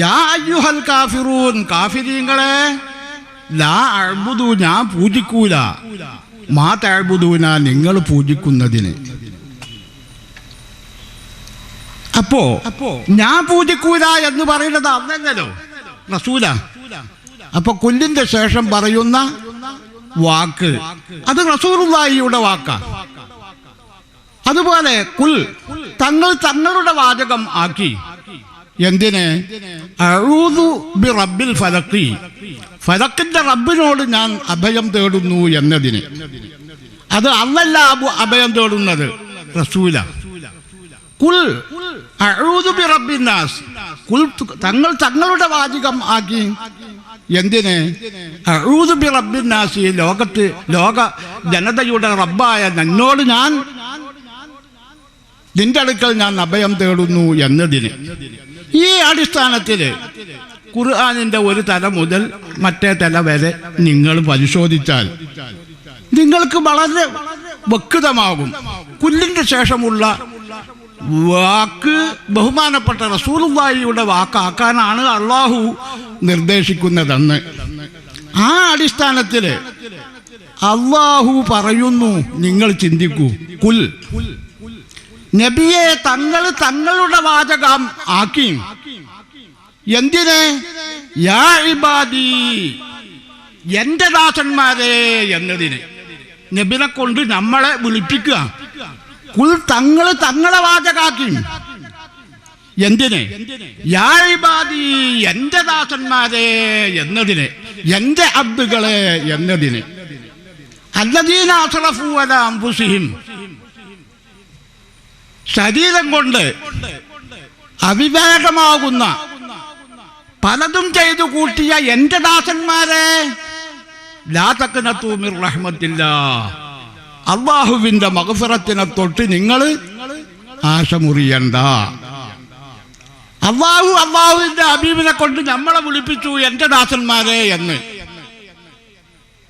യാ അയ്യുഹൽ കാഫിറൂൻ, കാഫിരീങ്ങളെ, ലാ അഅ്ബുദു, ഞാൻ പൂജിക്കൂല, മാ തഅ്ബുദൂന, നിങ്ങൾ പൂജിക്കുന്നതിന്. അപ്പോ ഞാൻ പൂജിക്കൂല എന്ന് പറയുന്നത് അല്ലല്ലോ, റസൂല. അപ്പൊ കുല്ലിന്റെ ശേഷം പറയുന്ന വാക്ക് അത് റസൂലുള്ളാഹിയുടെ വാക്കാ. അതുപോലെ കുൽ, തങ്ങളുടെ വാചകം ആക്കി. എന്തിന്? അഊദു ബി റബ്ബിൽ ഫലഖി, ഫലക്കിന്റെ റബ്ബിനോട് ഞാൻ അഭയം തേടുന്നു എന്നതിന്. അത് അല്ലല്ല അഭയം തേടുന്നത്, റസൂല. കുൽ അഊദു ബി റബ്ബിന്നാസ്, കുൽ തങ്ങളുടെ വാചകം ആക്കി. എന്തിന്? അഊദു ബി റബ്ബിന്നാസ്, ലോക ജനതയുടെ റബ്ബായ നന്നോട് ഞാൻ, നിന്റെ അടുക്കൽ ഞാൻ അഭയം തേടുന്നു എന്നതിന്. ഈ അടിസ്ഥാനത്തിൽ ഖുർആനിന്റെ ഒരു തല മുതൽ മറ്റേ തല വരെ നിങ്ങൾ പരിശോധിച്ചാൽ നിങ്ങൾക്ക് വളരെ വ്യക്തമാകും. കുല്ലിന്റെ ശേഷമുള്ള വാക്ക് ബഹുമാനപ്പെട്ട റസൂലുള്ളാഹിയുടെ വാക്കാക്കാനാണ് അള്ളാഹു നിർദ്ദേശിക്കുന്നതെന്ന്. ആ അടിസ്ഥാനത്തിൽ അള്ളാഹു പറയുന്നു, നിങ്ങൾ ചിന്തിക്കൂ. കുൽ, നബിയെ തങ്ങളുടെ വാചകം ആക്കി. എന്തിന്? യാ ഇബാദി, എന്റെ ദാസന്മാരെ എന്നതിന്. നബിനെ കൊണ്ട് നമ്മളെ വിളിപ്പിക്കുക. കുൽ, തങ്ങളെ വാചകാക്കി. എന്തിന്? യാ ഇബാദി, എന്റെ ദാസന്മാരെ എന്നതിന്, എന്റെ അബ്ദുകളെ എന്നതിന്. അല്ലദീന അസ്റഫു അലാ അൻഫുസിഹിം, ശരീരം കൊണ്ട് അവിവേകമാകുന്ന പലതും ചെയ്തു കൂട്ടിയ എന്റെ ദാസന്മാരെ, ലാ തഖ്നതു മിർ റഹ്മത്തില്ലാഹ്, അല്ലാഹുവിന്റെ മഗ്ഫിറത്തിനെ തൊട്ട് നിങ്ങൾ ആശ മുറിയണ്ട. അല്ലാഹുവിന്റെ ഹബീബിനെ കൊണ്ട് നമ്മളെ വിളിപ്പിച്ചു എന്റെ ദാസന്മാരെ എന്ന്.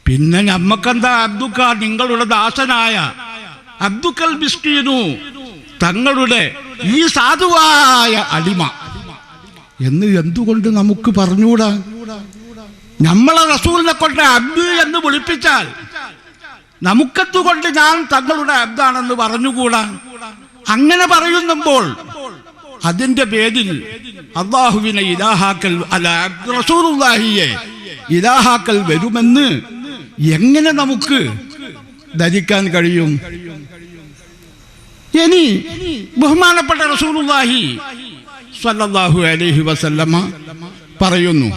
പിന്നെ നമ്മക്കെന്താ? അബ്ദുക്ക, നിങ്ങളുടെ ദാസനായ അബ്ദുക്കൽ മിസ്കീനു, തങ്ങളുടെ ഈ സാധുവായ അടിമ എന്ന് എന്തുകൊണ്ട് നമുക്ക് പറഞ്ഞുകൂടാ? നമ്മളെ റസൂലിനെ കൊണ്ട് അബ്ദു എന്ന് വിളിപ്പിച്ചാൽ നമുക്കെന്തുകൊണ്ട് ഞാൻ തങ്ങളുടെ അബ്ദാണെന്ന് പറഞ്ഞുകൂടാ? അങ്ങനെ പറയുമ്പോൾ അതിന്റെ പേരിൽ അല്ലാഹുവിനെ ഇലാഹാക്കൽ, അല്ല റസൂലുള്ളാഹിയെ ഇലാഹാക്കൽ വരുമെന്ന് എങ്ങനെ നമുക്ക് ധരിക്കാൻ കഴിയും? ഇനി ബഹുമാനപ്പെട്ട റസൂലുള്ളാഹി സ്വല്ലല്ലാഹു അലൈഹി വസല്ലമ പറയുന്നു,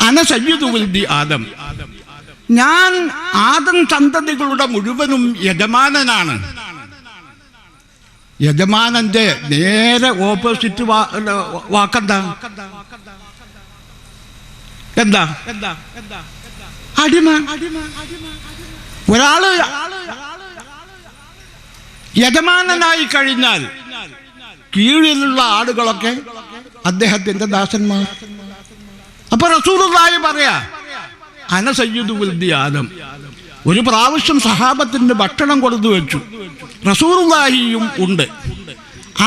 അന സയ്യിദു വൽദി ആദം, ഞാൻ ആദം സന്തതികളുടെ മുഴുവനും യജമാനനാണ്. യജമാനന്റെ നേരെ ഓപ്പോസിറ്റ് വാക്കെന്താ? എന്താ? അടിമ. ഒരാള് യജമാനനായി കഴിഞ്ഞാൽ കീഴിലുള്ള ആളുകളൊക്കെ അദ്ദേഹത്തിന്റെ ദാസന്മാർ. അപ്പൊ റസൂലുള്ളാഹി പറയാ, അന സയ്യിദു വൽദി ആദം. ഒരു പ്രാവശ്യം സഹാബത്തിന് ഭക്ഷണം കൊടുത്തു വെച്ചു, റസൂലുള്ളാഹിയും ഉണ്ട്.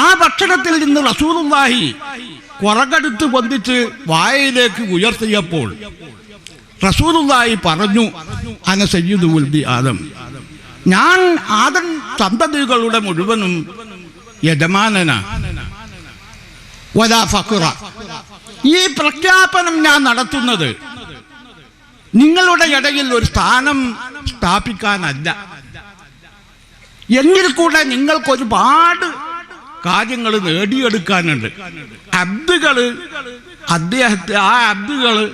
ആ ഭക്ഷണത്തിൽ നിന്ന് റസൂലുള്ളാഹി കുറകെടുത്ത് പൊന്തിച്ച് വായയിലേക്ക് ഉയർത്തിയപ്പോൾ റസൂലുള്ളാഹി പറഞ്ഞു, അന സയ്യിദു വൽദി ആദം, ഞാൻ ആദം സന്തതികളുടെ മുഴുവനും യജമാനനാ. വലാ ഫഖറ, ഈ പ്രഖ്യാപനം ഞാൻ നടത്തുന്നത് നിങ്ങളുടെ ഇടയിൽ ഒരു സ്ഥാനം സ്ഥാപിക്കാനല്ല. എങ്കിൽ കൂടെ നിങ്ങൾക്കൊരുപാട് കാര്യങ്ങൾ നേടിയെടുക്കാനുണ്ട്. അബ്ദുകള് ആ അബ്ദുകള്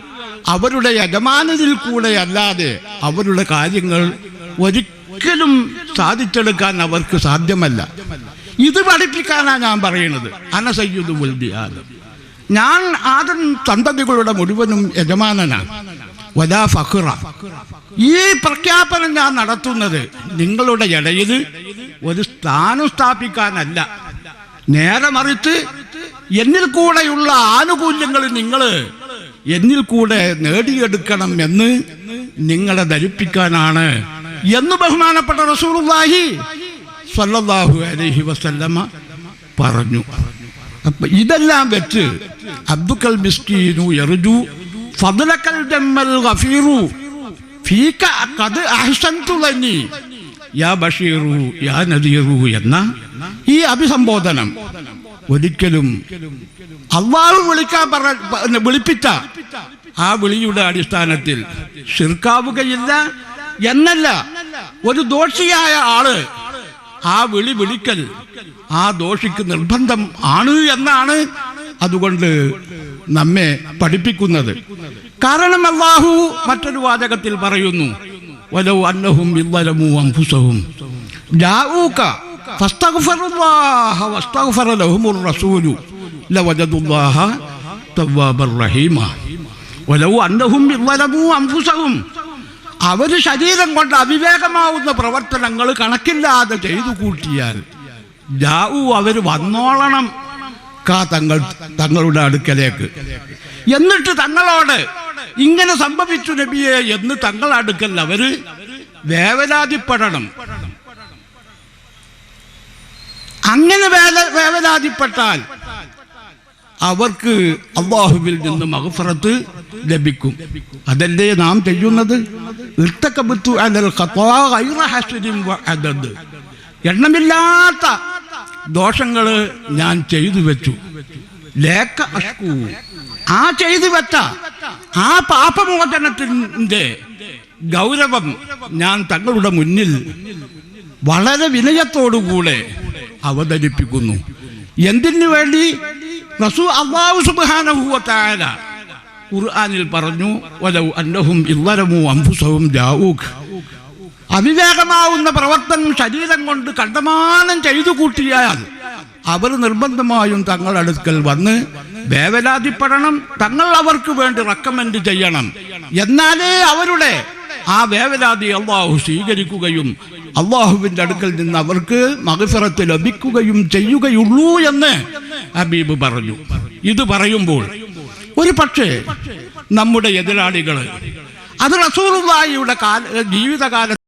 അവരുടെ യജമാനതിൽ കൂടെ അല്ലാതെ അവരുടെ കാര്യങ്ങൾ ഒരിക്കലും സാധിച്ചെടുക്കാൻ അവർക്ക് സാധ്യമല്ല. ഇത് പഠിപ്പിക്കാനാണ് ഞാൻ പറയുന്നത്. അന സയ്യിദു വൽദി ആദം, ഞാൻ ആദം സന്തതികളുടെ മുഴുവനും യജമാനനാണ്. വലാ ഫഖറ, ഈ പ്രഖ്യാപനം ഞാൻ നടത്തുന്നത് നിങ്ങളുടെ ഇടയിൽ ഒരു സ്ഥാനം സ്ഥാപിക്കാനല്ല, നേരെ മറിച്ച് എന്നിൽ കൂടെയുള്ള ആനുകൂല്യങ്ങൾ നിങ്ങൾ എന്നിൽ കൂടെ നേടിയെടുക്കണം എന്ന് നിങ്ങളെ ധരിപ്പിക്കാനാണ് എന്ന് ബഹുമാനപ്പെട്ട റസൂലുള്ളാഹി സ്വല്ലല്ലാഹു അലൈഹി വസല്ലമ പറഞ്ഞു. അപ്പൊ ഇതെല്ലാം വെച്ച് അബ്ദുക്കൽ മിസ്കീനു യർജു ഫദ്ലക്കൽ ജമ്മൽ ഗഫീറു ഫീക ഖദ് അഹ്സൻതു ലനി യാ ബഷീറു യാ നദീറു എന്ന ഈ അഭിസംബോധനം ഒരിക്കലും അല്ലാഹു വിളിപ്പിച്ച ആ വിളിയുടെ അടിസ്ഥാനത്തിൽ ശിർക്കാവുകയില്ല എന്നല്ല. ഒരു ദോഷിയായ ആള് ആ വിളിക്കൽ ആ ദോഷിക്ക് നിർബന്ധം ആണ് എന്നാണ് അതുകൊണ്ട് നമ്മെ പഠിപ്പിക്കുന്നത്. കാരണം അല്ലാഹു മറ്റൊരു വാചകത്തിൽ പറയുന്നു, വലൗ അന്നഹും യളമു അൻഫുസഹും ജാഊക ഫസ്തഗ്ഫിറുല്ലാഹ വസ്തഗ്ഫറ ലഹുമുർ റസൂലു ലവജദുല്ലാഹ തവ്വാബർ റഹീമ. വലൗ അന്നഹും യളമു അൻഫുസഹും, അവർ ശരീരം കൊണ്ട് അവിവേകമാവുന്ന പ്രവർത്തനങ്ങൾ കണക്കില്ലാതെ ചെയ്തു കൂട്ടിയാൽ ജാഊ, അവർ വന്നോളണം തങ്ങളുടെ അടുക്കലേക്ക്, എന്നിട്ട് തങ്ങളോട് ഇങ്ങനെ സംഭവിച്ചു നബിയെ എന്ന് തങ്ങളുടെ അടുക്കൽ അവര് വേവലാതിപ്പെടണം. അങ്ങനെ വേവലാതിപ്പെട്ടാൽ അവർക്ക് അല്ലാഹുവിൽ നിന്ന് മഗ്ഫിറത്ത് ലഭിക്കും. അതല്ലേ നാം ചെയ്യുന്നത്? ഇർതകബതു അലൽ ഖതാ ഗൈറ ഹസ്ദിൻ വഅദദ്, എണ്ണമില്ലാത്ത ദോഷങ്ങൾ ഞാൻ ചെയ്തു വെച്ചു. ലേക്ക അഷ്കു, ആ ചെയ്തു വെച്ച ആ പാപമോചനത്തിന്റെ ഗൗരവം ഞാൻ തങ്ങളുടെ മുന്നിൽ വളരെ വിനയത്തോടുകൂടെ അവതരിപ്പിക്കുന്നു. എന്തിനു വേണ്ടി? അല്ലാഹു സുബ്ഹാനഹു വ തആല ഖുർആനിൽ പറഞ്ഞു, വലൗ അന്നഹും യളമു അൻഫുസഹും ജാഊക, അവിവേകമാവുന്ന പ്രവർത്തനം ശരീരം കൊണ്ട് കണ്ടമാനം ചെയ്തു കൂട്ടിയാൽ അവർ നിർബന്ധമായും തങ്ങളുടെ അടുക്കൽ വന്ന് വേവലാതിപ്പെടണം. തങ്ങൾ അവർക്ക് വേണ്ടി റെക്കമെൻഡ് ചെയ്യണം. എന്നാലേ അവരുടെ ആ വേവലാതി അല്ലാഹു സ്വീകരിക്കുകയും അല്ലാഹുവിൻ്റെ അടുക്കൽ നിന്ന് അവർക്ക് മഗ്ഫിറത്ത് ലഭിക്കുകയും ചെയ്യുകയുള്ളൂ എന്ന് ഹബീബ് പറഞ്ഞു. ഇത് പറയുമ്പോൾ ഒരു പക്ഷേ നമ്മുടെ എതിരാളികൾ അത് റസൂലുള്ളാഹിയുടെ ജീവിതകാലത്ത്